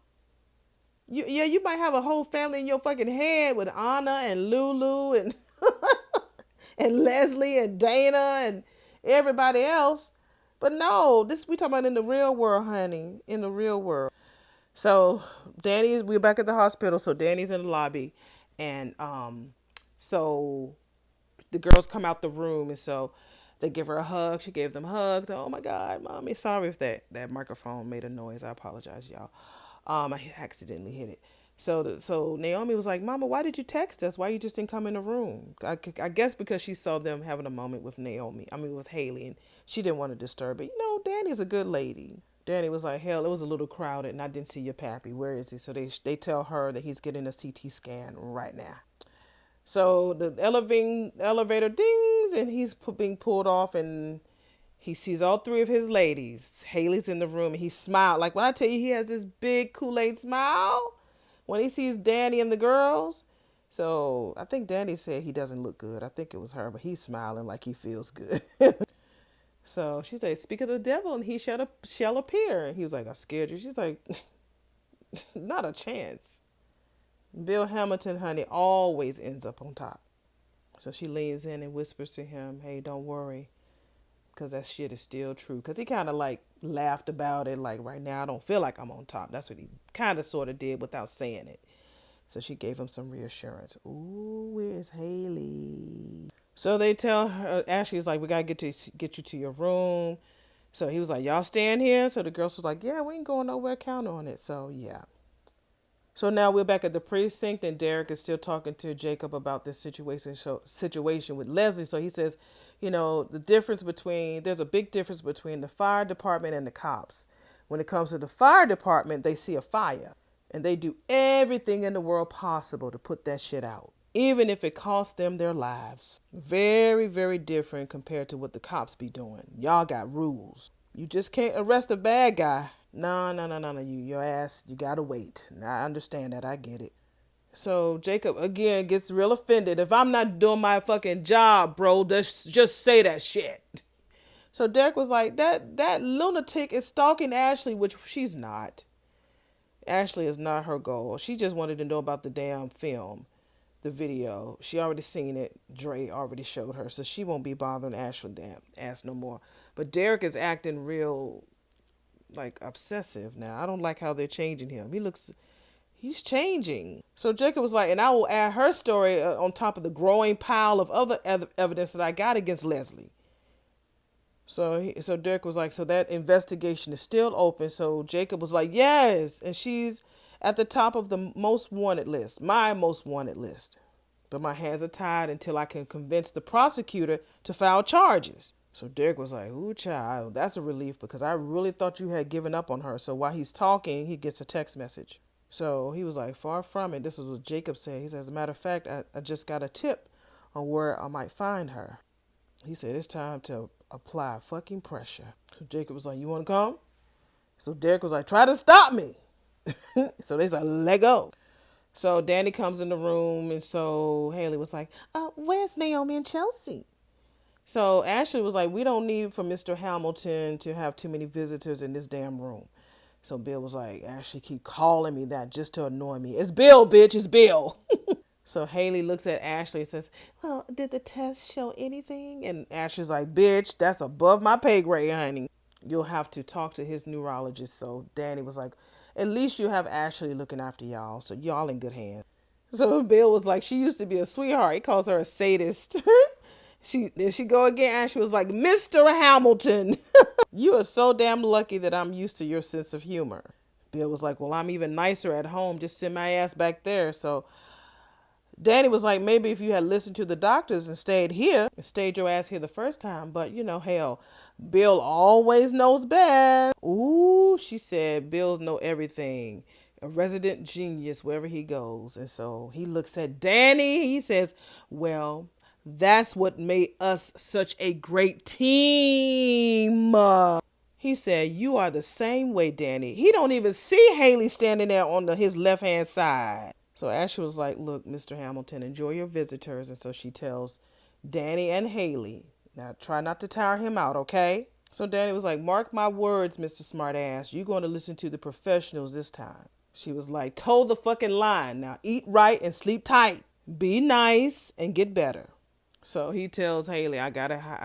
You might have a whole family in your fucking head with Anna and Lulu and and Leslie and Dana and everybody else. But no, this we talking about in the real world, honey. In the real world. So we're back at the hospital. So Danny's in the lobby, and so the girls come out the room, and so they give her a hug. She gave them hugs. Oh my God, mommy, sorry if that microphone made a noise. I apologize, y'all. I accidentally hit it. So Naomi was like, "Mama, why did you text us? Why you just didn't come in the room?" I guess because she saw them having a moment with Naomi. I mean with Haley, and she didn't want to disturb it. Danny's a good lady. Danny was like, "Hell, it was a little crowded, and I didn't see your pappy. Where is he?" So they tell her that he's getting a CT scan right now. So the elevator dings, and he's being pulled off, and he sees all three of his ladies. Haley's in the room, and he smiled. Like when I tell you, he has this big Kool-Aid smile when he sees Danny and the girls. So I think Danny said he doesn't look good. I think it was her, but he's smiling like he feels good. So she said, "Speak of the devil, and he shall appear." And he was like, "I scared you." She's like, "Not a chance." Bill Hamilton, honey, always ends up on top. So she leans in and whispers to him, "Hey, don't worry, because that shit is still true." Because he kind of like laughed about it, like, "Right now I don't feel like I'm on top." That's what he kind of sort of did without saying it. So she gave him some reassurance. Ooh, where's Haley? So they tell her, Ashley's like, "We gotta get you to your room." So he was like, "Y'all staying here?" So the girls was like, "Yeah, we ain't going nowhere. Count on it." So yeah. So now we're back at the precinct, and Derek is still talking to Jacob about this situation with Leslie. So he says, there's a big difference between the fire department and the cops. When it comes to the fire department, they see a fire, and they do everything in the world possible to put that shit out, even if it costs them their lives. Very, very different compared to what the cops be doing. Y'all got rules. You just can't arrest a bad guy. No, no, no, no, no. Your ass, you gotta wait. Now, I understand that. I get it. So Jacob again gets real offended. "If I'm not doing my fucking job, bro, just say that shit." So Derek was like, that lunatic is stalking Ashley, which she's not. Ashley is not her goal. She just wanted to know about the damn film, the video. She already seen it. Dre already showed her, so she won't be bothering Ashley damn ass no more. But Derek is acting real like obsessive now. I don't like how they're changing him. He's changing. So Jacob was like, and I will add her story on top of the growing pile of other evidence that I got against Leslie. So Derek was like, so that investigation is still open. So Jacob was like, yes, and she's at the top of the most wanted list, my most wanted list. But my hands are tied until I can convince the prosecutor to file charges. So Derek was like, ooh, child, that's a relief because I really thought you had given up on her. So while he's talking, he gets a text message. So he was like, far from it. This is what Jacob said. He said, as a matter of fact, I just got a tip on where I might find her. He said, it's time to apply fucking pressure. So Jacob was like, you want to come? So Derek was like, try to stop me. So they said, let go. So Danny comes in the room, and so Haley was like, where's Naomi and Chelsea? So Ashley was like, we don't need for Mr. Hamilton to have too many visitors in this damn room. So Bill was like, Ashley keep calling me that just to annoy me. It's Bill, bitch, it's Bill. So Haley looks at Ashley and says, well, did the test show anything? And Ashley's like, bitch, that's above my pay grade, honey. You'll have to talk to his neurologist. So Danny was like, at least you have Ashley looking after y'all. So y'all in good hands. So Bill was like, she used to be a sweetheart. He calls her a sadist. There she go again. Ashley was like, Mr. Hamilton. You are so damn lucky that I'm used to your sense of humor. Bill was like, well, I'm even nicer at home. Just send my ass back there. So Danny was like, maybe if you had listened to the doctors and stayed here, and stayed your ass here the first time. But, hell, Bill always knows best. Ooh, she said, Bill know everything. A resident genius wherever he goes. And so he looks at Danny. He says, well, that's what made us such a great team. He said, you are the same way, Danny. He don't even see Haley standing there on his left-hand side. So Ashley was like, look, Mr. Hamilton, enjoy your visitors. And so she tells Danny and Haley, now try not to tire him out, okay? So Danny was like, mark my words, Mr. Smartass. You're going to listen to the professionals this time. She was like, toe the fucking line. Now eat right and sleep tight. Be nice and get better. So he tells Haley, I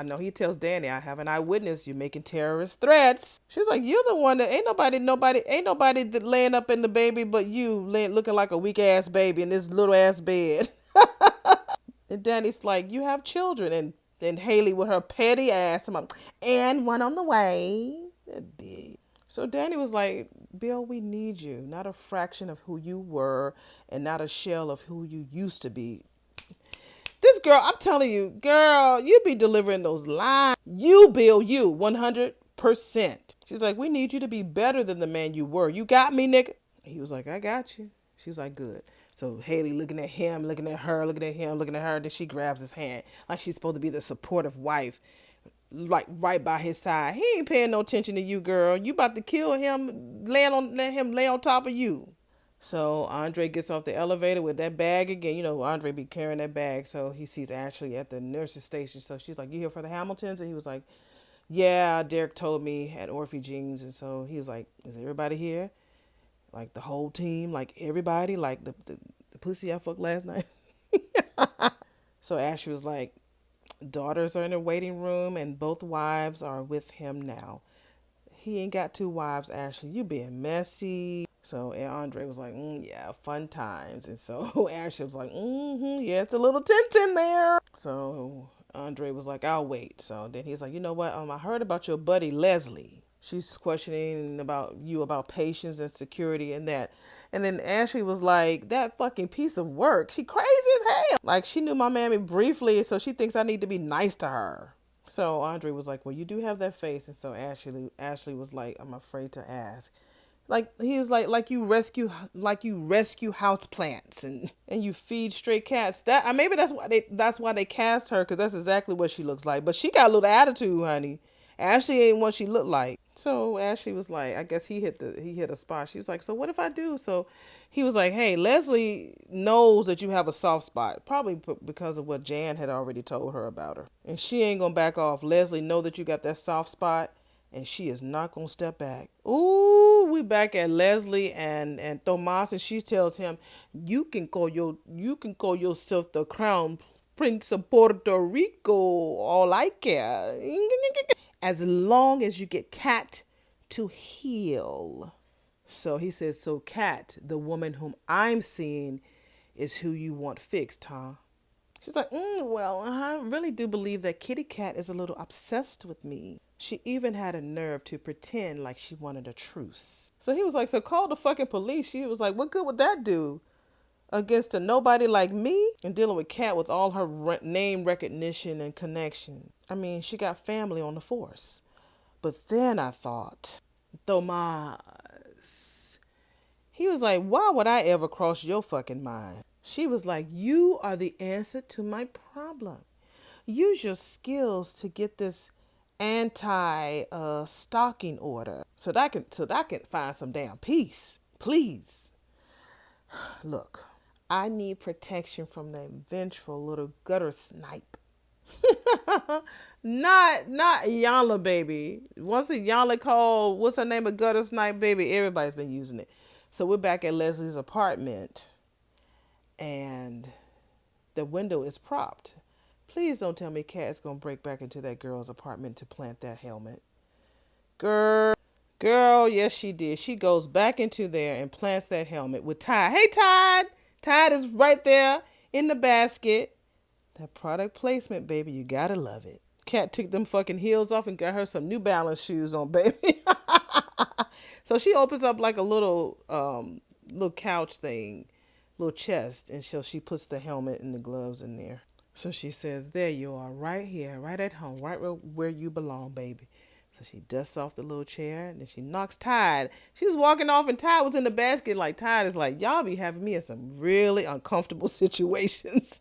know he tells Danny, I have an eyewitness. You're making terrorist threats. She's like, you're the one that ain't nobody that laying up in the baby but you, looking like a weak ass baby in this little ass bed. And Danny's like, you have children. And Haley with her petty ass, I'm like, and one on the way. That bitch. So Danny was like, Bill, we need you, not a fraction of who you were and not a shell of who you used to be. This girl, I'm telling you, girl, you be delivering those lines. You, Bill, you, 100%. She's like, we need you to be better than the man you were. You got me, nigga? He was like, I got you. She was like, good. So Haley looking at him, looking at her, looking at him, looking at her. Then she grabs his hand like she's supposed to be the supportive wife, like right by his side. He ain't paying no attention to you, girl. You about to kill him, let him lay on top of you. So Andre gets off the elevator with that bag again. Andre be carrying that bag. So he sees Ashley at the nurse's station. So she's like, you here for the Hamiltons? And he was like, yeah, Derek told me at Orphe Jeans. And so he was like, is everybody here? Like the whole team? Like everybody? Like the pussy I fucked last night? So Ashley was like, daughters are in the waiting room and both wives are with him now. He ain't got two wives, Ashley. You being messy. So and Andre was like, yeah, fun times. And so Ashley was like, yeah, it's a little tense in there. So Andre was like, I'll wait. So then he's like, you know what? I heard about your buddy Leslie. She's questioning about patience and security and that. And then Ashley was like, that fucking piece of work. She crazy as hell. Like she knew my mammy briefly, so she thinks I need to be nice to her. So Andre was like, well, you do have that face. And so Ashley was like, I'm afraid to ask. Like he was like you rescue house plants and you feed stray cats. That maybe that's why they cast her, because that's exactly what she looks like. But she got a little attitude, honey. Ashley ain't what she looked like. So Ashley was like, I guess he hit a spot. She was like, so what if I do? So he was like, hey, Leslie knows that you have a soft spot, probably because of what Jan had already told her about her, and she ain't gonna back off. Leslie know that you got that soft spot, and she is not gonna step back. Ooh we back at Leslie and Tomas, and she tells him, you can call yourself the Crown Prince of Puerto Rico. All I care, as long as you get Cat to heal. So he says, so Cat, the woman whom I'm seeing, is who you want fixed, huh? She's like, well, I really do believe that Kitty Cat is a little obsessed with me. She even had a nerve to pretend like she wanted a truce. So he was like, so call the fucking police. She was like, what good would that do against a nobody like me? And dealing with Cat with all her name recognition and connection. I mean, she got family on the force. But then I thought, Thomas. He was like, why would I ever cross your fucking mind? She was like, you are the answer to my problem. Use your skills to get this anti stalking order so that I can find some damn peace. Please. Look, I need protection from that vengeful little gutter snipe. Not Yala baby. Once a Yala called, what's her name, a gutter snipe baby, everybody's been using it. So we're back at Leslie's apartment and the window is propped. Please don't tell me Kat's gonna break back into that girl's apartment to plant that helmet. Girl, yes she did. She goes back into there and plants that helmet with Tide. Hey Tide! Tide is right there in the basket. That product placement, baby, you gotta love it. Cat took them fucking heels off and got her some New Balance shoes on, baby. So she opens up like a little couch thing, little chest, and so she puts the helmet and the gloves in there. So she says, there you are, right here, right at home, right where you belong, baby. So she dusts off the little chair and then she knocks Tide. She was walking off and Tide was in the basket. Like Tide is like, y'all be having me in some really uncomfortable situations.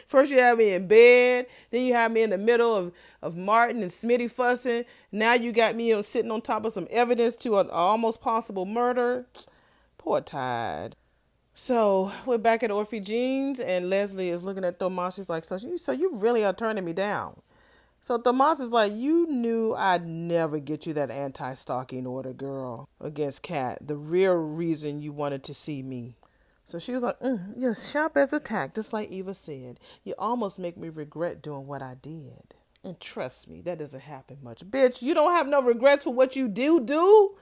First you have me in bed, then you have me in the middle of Martin and Smitty fussing. Now you got me sitting on top of some evidence to an almost possible murder. Poor Tide. So we're back at Orphe Jeans, and Leslie is looking at Tomas. She's like, so you really are turning me down. So Tomas is like, you knew I'd never get you that anti-stalking order, girl, against Kat. The real reason you wanted to see me. So she was like, you're sharp as a tack, just like Eva said. You almost make me regret doing what I did. And trust me, that doesn't happen much. Bitch, you don't have no regrets for what you do?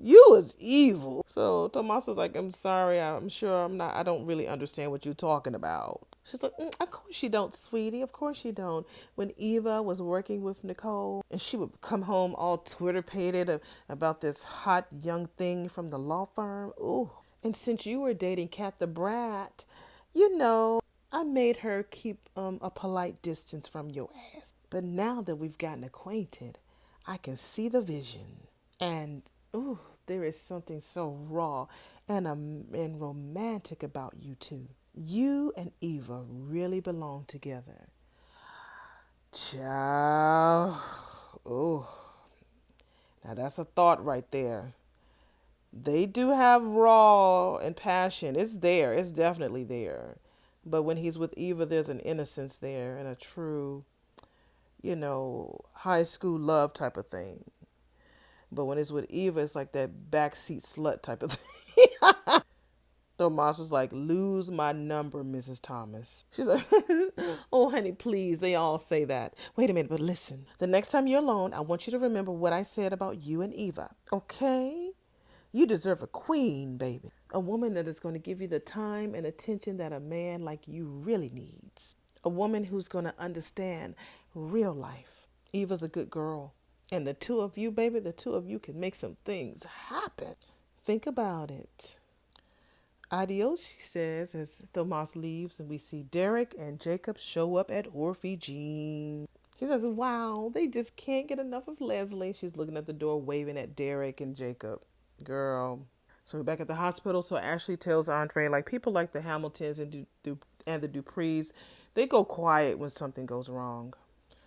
You was evil. So Tomas was like, I'm sorry, I'm sure I don't really understand what you're talking about. She's like, of course you don't, sweetie. Of course you don't. When Eva was working with Nicole and she would come home all Twitter pated about this hot young thing from the law firm. Ooh. And since you were dating Kat the Brat, I made her keep a polite distance from your ass. But now that we've gotten acquainted, I can see the vision. And ooh, there is something so raw and romantic about you two. You and Eva really belong together. Ciao. Oh, now that's a thought right there. They do have raw and passion. It's there. It's definitely there. But when he's with Eva, there's an innocence there and a true, high school love type of thing. But when it's with Eva, it's like that backseat slut type of thing. Tomas was like, lose my number, Mrs. Thomas. She's like, oh, honey, please. They all say that. Wait a minute, but listen. The next time you're alone, I want you to remember what I said about you and Eva. Okay? You deserve a queen, baby. A woman that is going to give you the time and attention that a man like you really needs. A woman who's going to understand real life. Eva's a good girl. And the two of you, baby, the two of you can make some things happen. Think about it. Adios, she says, as Tomas leaves and we see Derek and Jacob show up at Orphe Jean. She says, wow, they just can't get enough of Leslie. She's looking at the door, waving at Derek and Jacob. Girl. So we're back at the hospital. So Ashley tells Andre, like, people like the Hamiltons and the Duprees, they go quiet when something goes wrong.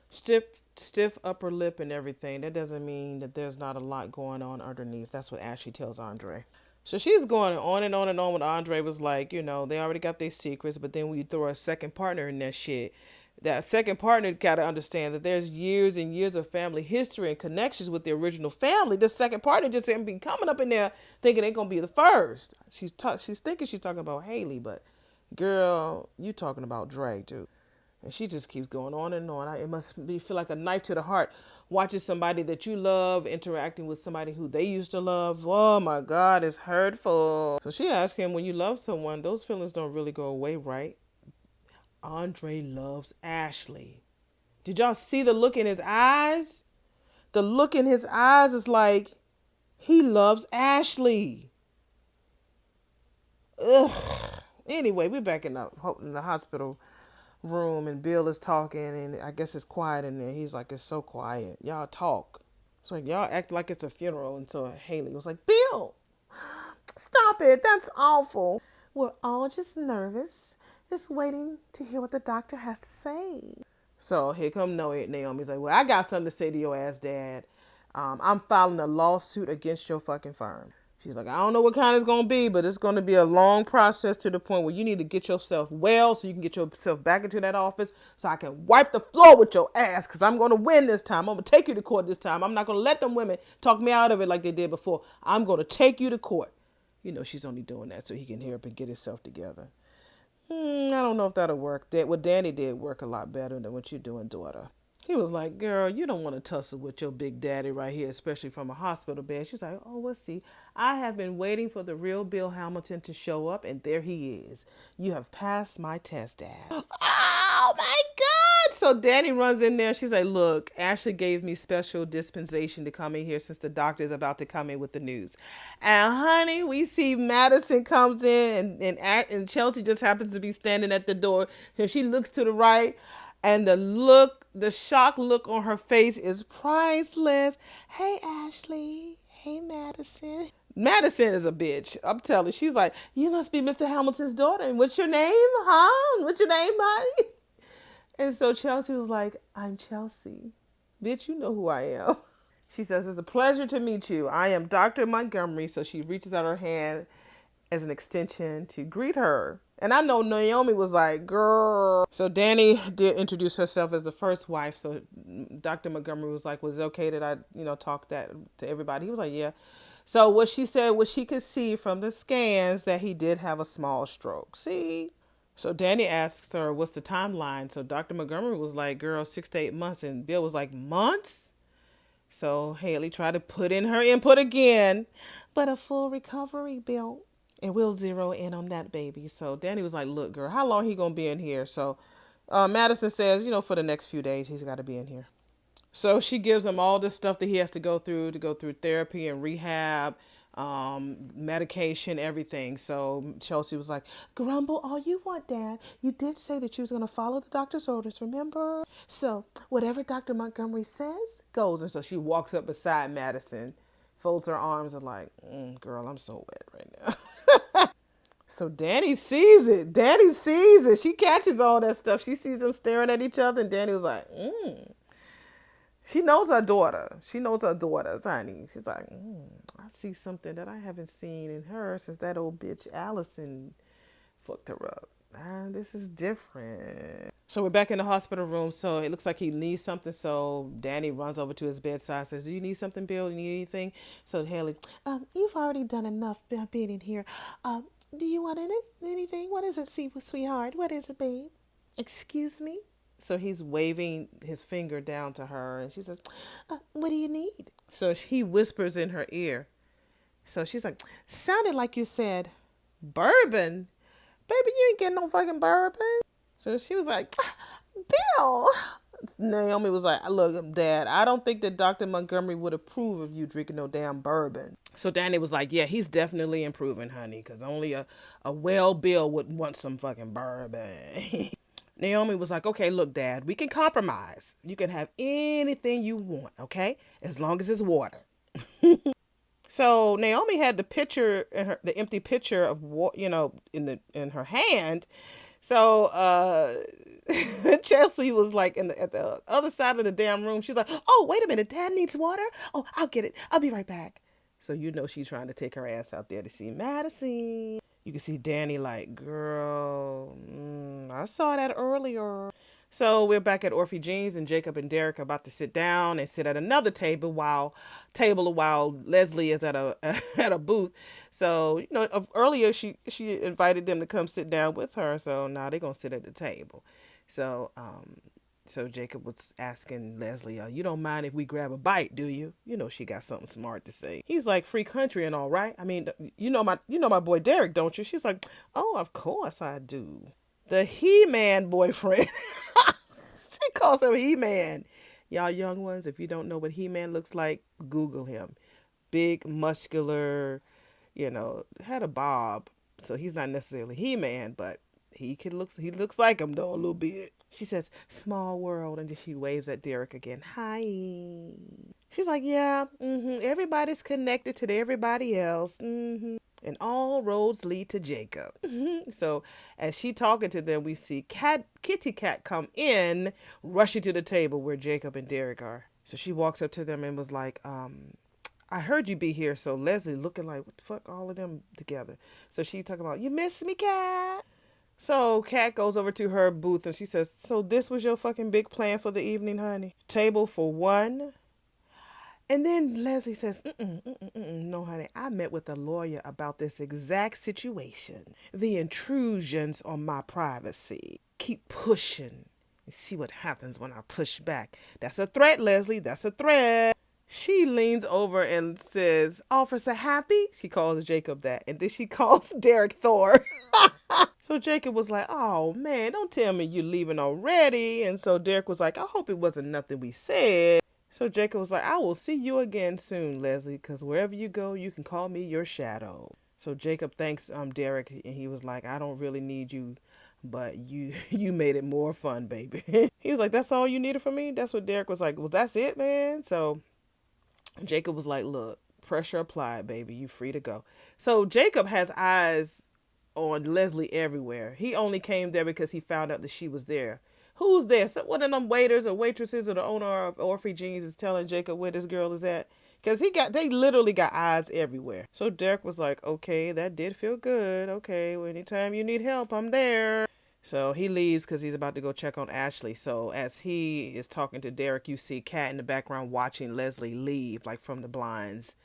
Stiff upper lip and everything. That doesn't mean that there's not a lot going on underneath. That's what Ashley tells Andre. So she's going on and on and on with Andre was like, they already got their secrets, but then when you throw a second partner in that shit, That second partner got to understand that there's years and years of family history and connections with the original family. The second partner just ain't be coming up in there thinking they're gonna be the first. She's thinking she's talking about Haley, but girl, you talking about Dre too. And she just keeps going on and on. It must be feel like a knife to the heart watching somebody that you love interacting with somebody who they used to love. Oh my God, it's hurtful. So she asked him, when you love someone, those feelings don't really go away, right? Andre loves Ashley. Did y'all see the look in his eyes? The look in his eyes is like he loves Ashley. Ugh. Anyway, we're back in the hospital room, and Bill is talking, and I guess it's quiet in there. He's like, it's so quiet. Y'all talk. It's like y'all act like it's a funeral. And so Haley was like, Bill, stop it. That's awful. We're all just nervous, just waiting to hear what the doctor has to say. So here come Naomi's like, well, I got something to say to your ass, Dad. I'm filing a lawsuit against your fucking firm. She's like, I don't know what kind it's going to be, but it's going to be a long process to the point where you need to get yourself well so you can get yourself back into that office so I can wipe the floor with your ass because I'm going to win this time. I'm going to take you to court this time. I'm not going to let them women talk me out of it like they did before. I'm going to take you to court. You know, she's only doing that so he can hear up and get himself together. I don't know if that'll work. What Danny did work a lot better than what you're doing, daughter. He was like, girl, you don't want to tussle with your big daddy right here, especially from a hospital bed. She's like, oh, we'll see. I have been waiting for the real Bill Hamilton to show up, and there he is. You have passed my test, Dad. Oh, my God. So Danny runs in there. She's like, look, Ashley gave me special dispensation to come in here since the doctor is about to come in with the news. And, honey, we see Madison comes in, and Chelsea just happens to be standing at the door. So she looks to the right. And the shock look on her face is priceless. Hey, Ashley. Hey, Madison. Madison is a bitch. I'm telling you. She's like, you must be Mr. Hamilton's daughter. And what's your name? Huh? What's your name, honey? And so Chelsea was like, I'm Chelsea. Bitch, you know who I am. She says, it's a pleasure to meet you. I am Dr. Montgomery. So she reaches out her hand as an extension to greet her. And I know Naomi was like, girl. So Danny did introduce herself as the first wife. So Dr. Montgomery was like, was it okay that I, talk that to everybody? He was like, yeah. So what she said was she could see from the scans that he did have a small stroke. See? So Danny asks her, what's the timeline? So Dr. Montgomery was like, girl, 6 to 8 months. And Bill was like, months? So Haley tried to put in her input again. But a full recovery, Bill. And we'll zero in on that, baby. So Danny was like, look, girl, how long he going to be in here? So Madison says, for the next few days, he's got to be in here. So she gives him all this stuff that he has to go through therapy and rehab, medication, everything. So Chelsea was like, grumble all you want, Dad. You did say that you was going to follow the doctor's orders, remember? So whatever Dr. Montgomery says goes. And so she walks up beside Madison, folds her arms and like, girl, I'm so wet right now. So Danny sees it. Danny sees it. She catches all that stuff. She sees them staring at each other, and Danny was like, She knows her daughter. She knows her daughter's honey. She's like, I see something that I haven't seen in her since that old bitch Allison fucked her up. This is different. So we're back in the hospital room. So it looks like he needs something. So Danny runs over to his bedside, says, do you need something, Bill? You need anything? So Haley, you've already done enough being in here. Do you want anything? What is it, sweetheart? What is it, babe? Excuse me? So he's waving his finger down to her, and she says, what do you need? So he whispers in her ear. So she's like, sounded like you said, bourbon? Baby, you ain't getting no fucking bourbon. So she was like, Bill. Naomi was like, look, Dad, I don't think that Dr. Montgomery would approve of you drinking no damn bourbon. So Danny was like, yeah, he's definitely improving, honey, because only a well Bill would want some fucking bourbon. Naomi was like, okay, look, Dad, we can compromise. You can have anything you want, okay? As long as it's water. So Naomi had the pitcher, the empty pitcher of water, in her hand. So Chelsea was like at the other side of the damn room. She's like, oh, wait a minute, Dad needs water? Oh, I'll get it. I'll be right back. So she's trying to take her ass out there to see Madison. You can see Danny like, girl, I saw that earlier. So we're back at Orphe Jean's, and Jacob and Derek are about to sit down and sit at another table while Leslie is at a at a booth. So earlier she invited them to come sit down with her. So now they're gonna sit at the table. So so Jacob was asking Leslie, "You don't mind if we grab a bite, do you?" You know she got something smart to say. He's like, "Free country and all, right? I mean, you know my boy Derek, don't you?" She's like, "Oh, of course I do." The He-Man boyfriend. She calls him He-Man. Y'all young ones, if you don't know what He-Man looks like, Google him. Big, muscular, had a bob. So he's not necessarily He-Man, but he looks like him though a little bit. She says, "Small world," and then she waves at Derek again. Hi. She's like, "Yeah, everybody's connected to everybody else. And all roads lead to Jacob." So as she talking to them, we see Kitty Cat come in, rushing to the table where Jacob and Derek are. So she walks up to them and was like, "I heard you be here." So Leslie looking like, "What the fuck, all of them together?" So she talking about, "You miss me, Cat?" So Kat goes over to her booth and she says, "So this was your fucking big plan for the evening, honey? Table for one?" And then Leslie says, "No, honey, I met with a lawyer about this exact situation. The intrusions on my privacy. Keep pushing and see what happens when I push back. That's a threat, Leslie. That's a threat." She leans over and says, "Officer Happy?" She calls Jacob that. And then she calls Derek Thor. So Jacob was like, "Oh man, don't tell me you're leaving already." And so Derek was like, "I hope it wasn't nothing we said." So Jacob was like, "I will see you again soon, Leslie, because wherever you go, you can call me your shadow." So Jacob thanks Derek, and he was like, "I don't really need you, but you you made it more fun, baby." He was like, "That's all you needed from me?" That's what Derek was like. "Well, that's it, man." So Jacob was like, "Look, pressure applied, baby. You free to go." So Jacob has eyes on Leslie everywhere. He only came there because he found out that she was there. Who's there? So one of them waiters or waitresses or the owner of Orphe Jeans is telling Jacob where this girl is at. Cause they literally got eyes everywhere. So Derek was like, "Okay, that did feel good. Okay, well, anytime you need help, I'm there." So he leaves because he's about to go check on Ashley. So as he is talking to Derek, you see Kat in the background watching Leslie leave, like from the blinds.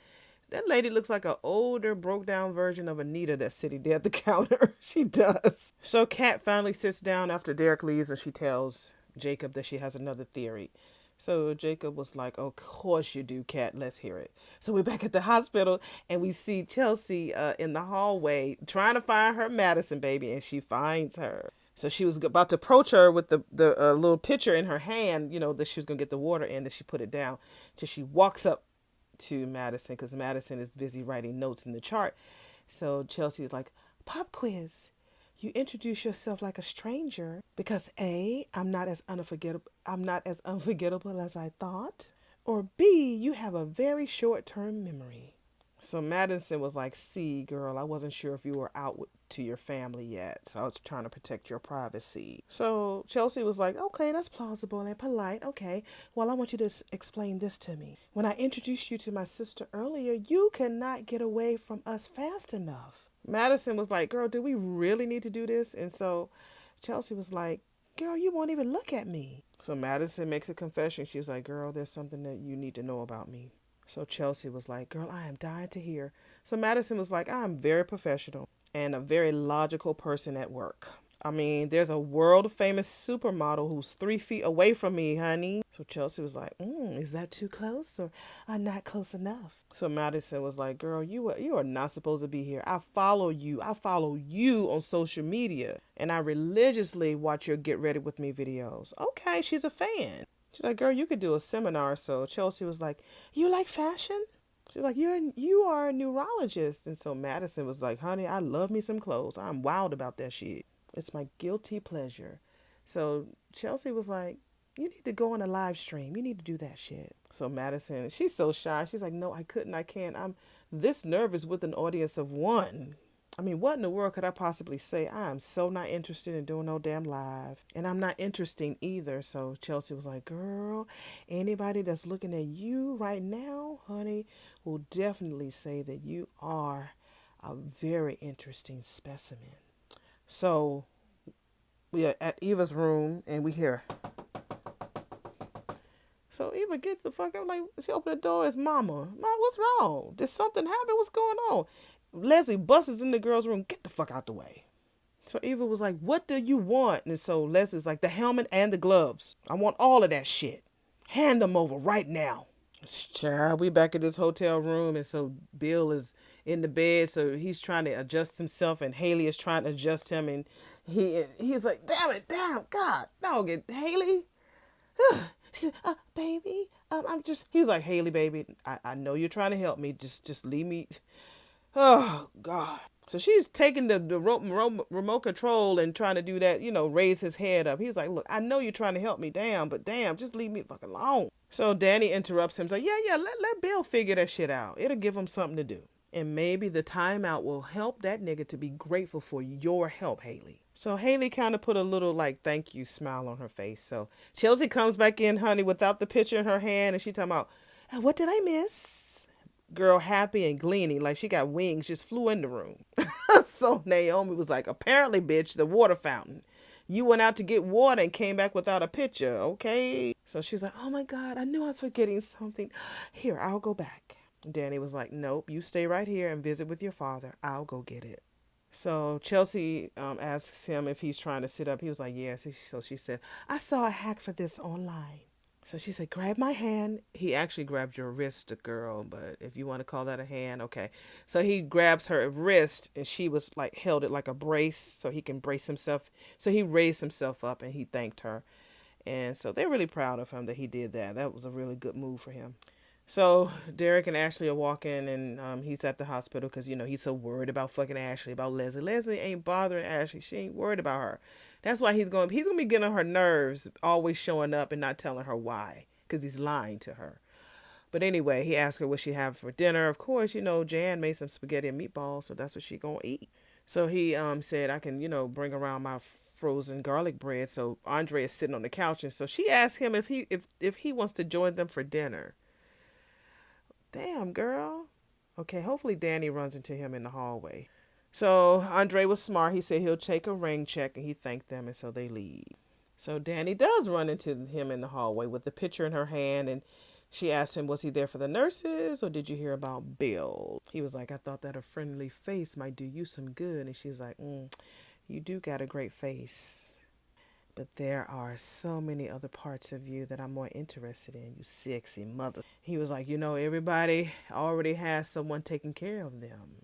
That lady looks like an older, broke down version of Anita that's sitting there at the counter. She does. So Kat finally sits down after Derek leaves and she tells Jacob that she has another theory. So Jacob was like, "Of course you do, Kat. Let's hear it." So we're back at the hospital and we see Chelsea in the hallway trying to find her Madison baby, and she finds her. So she was about to approach her with the little pitcher in her hand, that she was going to get the water in, that she put it down. So she walks up to Madison because Madison is busy writing notes in the chart. So Chelsea is like, "Pop quiz. You introduce yourself like a stranger because A, I'm not as unforgettable as I thought, or B, you have a very short-term memory." So Madison was like, "See, girl, I wasn't sure if you were out to your family yet, so I was trying to protect your privacy." So Chelsea was like, "Okay, that's plausible and polite. Okay, well, I want you to explain this to me. When I introduced you to my sister earlier, you cannot get away from us fast enough." Madison was like, "Girl, do we really need to do this?" And so Chelsea was like, "Girl, you won't even look at me." So Madison makes a confession. She's like, "Girl, there's something that you need to know about me." So Chelsea was like, "Girl, I am dying to hear." So Madison was like, "I'm very professional and a very logical person at work. I mean, there's a world famous supermodel who's 3 feet away from me, honey." So Chelsea was like, "Is that too close or not close enough?" So Madison was like, "Girl, you are not supposed to be here. I follow you. I follow you on social media, and I religiously watch your Get Ready With Me videos." Okay, she's a fan. She's like, "Girl, you could do a seminar." So Chelsea was like, "You like fashion?" She's like, "You are a neurologist." And so Madison was like, "Honey, I love me some clothes. I'm wild about that shit. It's my guilty pleasure." So Chelsea was like, "You need to go on a live stream. You need to do that shit." So Madison, she's so shy. She's like, "No, I couldn't. I can't. I'm this nervous with an audience of one. I mean, what in the world could I possibly say? I am so not interested in doing no damn live. And I'm not interesting either." So Chelsea was like, "Girl, anybody that's looking at you right now, honey, will definitely say that you are a very interesting specimen." So we are at Eva's room and we hear, So Eva gets the fuck up. Like, she opened the door. It's Mama. Mom, what's wrong? Did something happen? What's going on? Leslie busts in the girl's room. Get the fuck out the way. So Eva was like, what do you want? And so Leslie's like, the helmet and the gloves. I want all of that shit. Hand them over right now. Child, we back at this hotel room, and so Bill is in the bed, so he's trying to adjust himself, and Haley is trying to adjust him, and he's like, damn it, damn, God, dog it, Haley. She said, baby, I'm just. He was like, Haley, baby, I know you're trying to help me, just leave me. Oh God. So she's taking the remote control and trying to do that, raise his head up. He's like, look, I know you're trying to help me down, but damn, just leave me fucking alone. So Danny interrupts him. So yeah, let Bill figure that shit out. It'll give him something to do. And maybe the timeout will help that nigga to be grateful for your help, Haley. So Haley kind of put a little like thank you smile on her face. So Chelsea comes back in, honey, without the picture in her hand, and she talking about, what did I miss? Girl happy and gleaning like she got wings, just flew in the room. So Naomi was like, apparently, bitch, the water fountain. You went out to get water and came back without a pitcher, okay? So she's like, oh my God, I knew I was forgetting something. Here, I'll go back. Danny was like, nope, you stay right here and visit with your father. I'll go get it. So Chelsea asks him if he's trying to sit up. He was like, yes. So she said, I saw a hack for this online. So she said, grab my hand. He actually grabbed your wrist, girl, but if you want to call that a hand, okay. So he grabs her wrist, and she was like, held it like a brace so he can brace himself. So he raised himself up and he thanked her. And so they're really proud of him that he did that. That was a really good move for him. So Derek and Ashley are walking, and he's at the hospital because, he's so worried about fucking Ashley, about Leslie. Leslie ain't bothering Ashley. She ain't worried about her. That's why he's going to be getting on her nerves, always showing up and not telling her why, because he's lying to her. But anyway, he asked her what she have for dinner. Of course, Jan made some spaghetti and meatballs, so that's what she going to eat. So he said, I can, bring around my frozen garlic bread. So Andre is sitting on the couch, and so she asked him if he wants to join them for dinner. Damn, girl. Okay, hopefully Danny runs into him in the hallway. So Andre was smart. He said he'll take a ring check, and he thanked them, and so they leave. So Danny does run into him in the hallway with the picture in her hand, and she asked him, was he there for the nurses, or did you hear about Bill? He was like, I thought that a friendly face might do you some good. And she was like, you do got a great face. But there are so many other parts of you that I'm more interested in, you sexy mother. He was like, everybody already has someone taking care of them.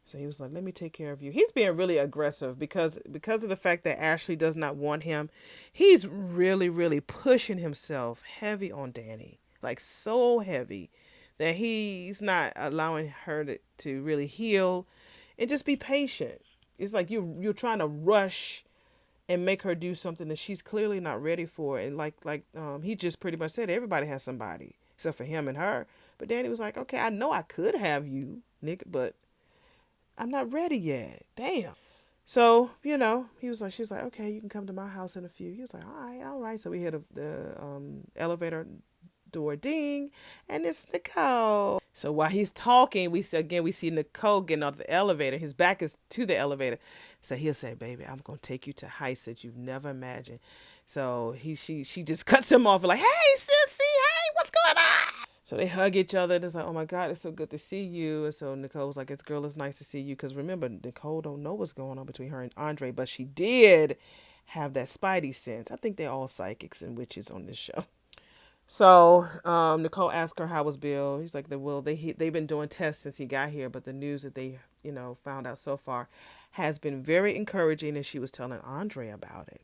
So he was like, let me take care of you. He's being really aggressive because of the fact that Ashley does not want him. He's really, really pushing himself heavy on Danny. Like so heavy that he's not allowing her to really heal and just be patient. It's like you're trying to rush and make her do something that she's clearly not ready for. And he just pretty much said everybody has somebody except for him and her. But Danny was like, okay, I know I could have you, Nick, but I'm not ready yet. Damn. So, she was like, okay, you can come to my house in a few. He was like, all right. So we hear the elevator door ding, and it's Nicole. So while he's talking, we see Nicole getting off the elevator. His back is to the elevator. So he'll say, baby, I'm going to take you to heights that you've never imagined. So she just cuts him off like, hey, sissy, hey, what's going on? So they hug each other. And it's like, oh my God, it's so good to see you. And so Nicole was like, it's nice to see you. Because remember, Nicole don't know what's going on between her and Andre, but she did have that spidey sense. I think they're all psychics and witches on this show. So Nicole asked her how was Bill. He's like, they've been doing tests since he got here, but the news that they found out so far has been very encouraging, and she was telling Andre about it.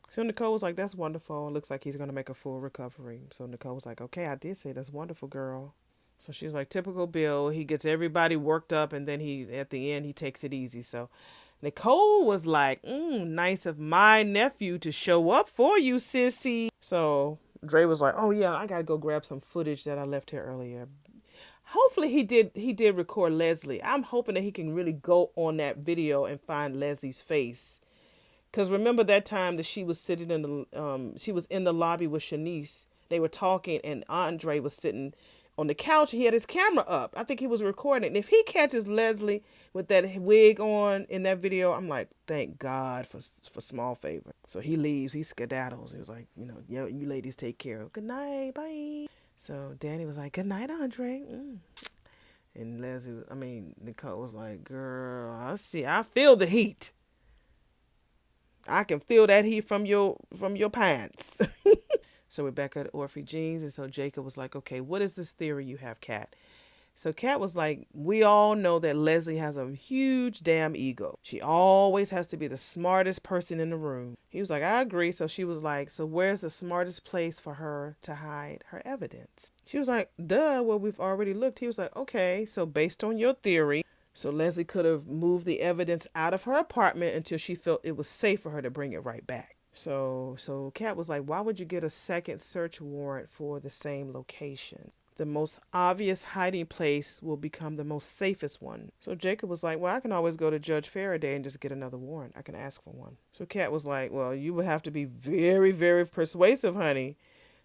So Nicole was like, that's wonderful. It looks like he's going to make a full recovery. So Nicole was like, okay, I did say that's wonderful, girl. So she was like, typical Bill. He gets everybody worked up, and then at the end he takes it easy. So Nicole was like, nice of my nephew to show up for you, sissy. So Dre was like, oh yeah, I gotta go grab some footage that I left here earlier. Hopefully he did record Leslie. I'm hoping that he can really go on that video and find Leslie's face. Cause remember that time that she was sitting she was in the lobby with Shanice. They were talking, and Andre was sitting on the couch. He had his camera up. I think he was recording. And if he catches Leslie with that wig on in that video. I'm like, thank God for small favor. So he leaves. He skedaddles. He was like, yo, you ladies take care. Good night. Bye. So Danny was like, good night, Andre. And Nicole was like, girl, I feel the heat. I can feel that heat from your pants. So we're back at Orphe Jeans, and so Jacob was like, okay, what is this theory you have, Kat? So Kat was like, we all know that Leslie has a huge damn ego. She always has to be the smartest person in the room. He was like, I agree. So she was like, so where's the smartest place for her to hide her evidence? She was like, duh, well, we've already looked. He was like, okay, so based on your theory, so Leslie could have moved the evidence out of her apartment until she felt it was safe for her to bring it right back. So Kat was like, why would you get a second search warrant for the same location? The most obvious hiding place will become the most safest one. So Jacob was like, well, I can always go to Judge Faraday and just get another warrant. I can ask for one. So Kat was like, well, you would have to be very, very persuasive, honey.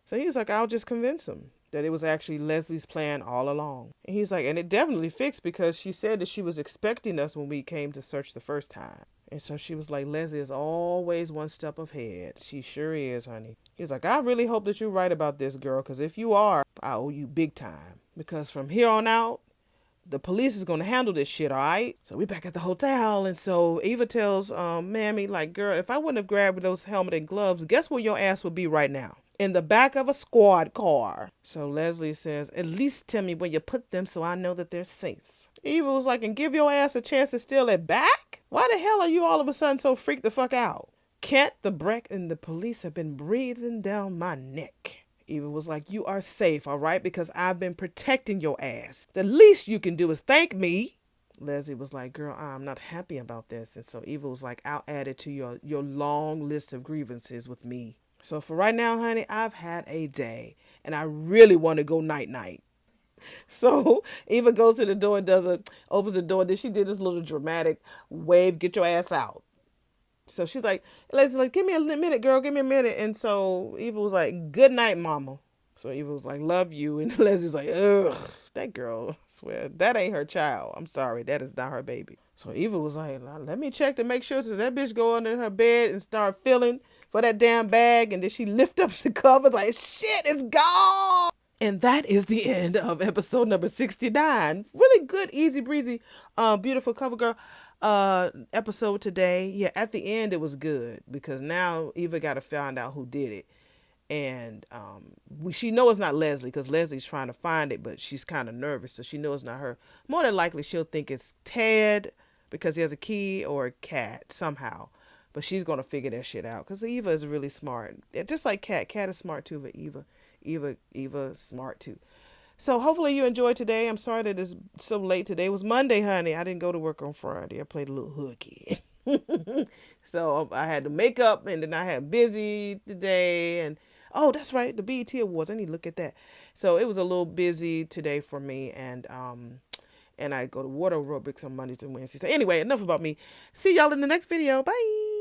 So he was like, I'll just convince him that it was actually Leslie's plan all along. And he's like, and it definitely fixed because she said that she was expecting us when we came to search the first time. And so she was like, Leslie is always one step ahead. She sure is, honey. He's like, I really hope that you're right about this, girl, because if you are, I owe you big time. Because from here on out, the police is going to handle this shit, all right? So we back at the hotel, and so Eva tells Mammy, like, girl, if I wouldn't have grabbed those helmet and gloves, guess where your ass would be right now? In the back of a squad car. So Leslie says, at least tell me where you put them so I know that they're safe. Eva was like, and give your ass a chance to steal it back? Why the hell are you all of a sudden so freaked the fuck out? Kent, the Breck, and the police have been breathing down my neck. Eva was like, you are safe, all right, because I've been protecting your ass. The least you can do is thank me. Leslie was like, girl, I'm not happy about this. And so Eva was like, I'll add it to your long list of grievances with me. So for right now, honey, I've had a day, and I really want to go night-night. So Eva goes to the door and opens the door. Then she did this little dramatic wave, get your ass out. So she's like, Leslie's like, give me a minute, girl, give me a minute. And so Eva was like, good night, mama. So Eva was like, love you. And Leslie's like, ugh, that girl, I swear, that ain't her child. I'm sorry, that is not her baby. So Eva was like, let me check to make sure. So that bitch go under her bed and start feeling for that damn bag. And then she lift up the covers like, shit, it's gone. And that is the end of episode number 69. Really good, easy breezy, beautiful cover girl episode today. Yeah, at the end it was good because now Eva got to find out who did it. And she knows it's not Leslie because Leslie's trying to find it, but she's kind of nervous, so she knows it's not her. More than likely she'll think it's Ted because he has a key, or Kat somehow. But she's going to figure that shit out because Eva is really smart. Just like Kat. Kat is smart too, but Eva smart too. So hopefully you enjoyed today. I'm sorry that it's so late. Today was Monday, honey. I didn't go to work on Friday. I played a little hooky. So I had to make up, and then I had busy today. And oh, that's right, the BET Awards. I need to look at that. So it was a little busy today for me, and I go to water aerobics on Mondays and Wednesdays. So anyway, enough about me. See y'all in the next video. Bye.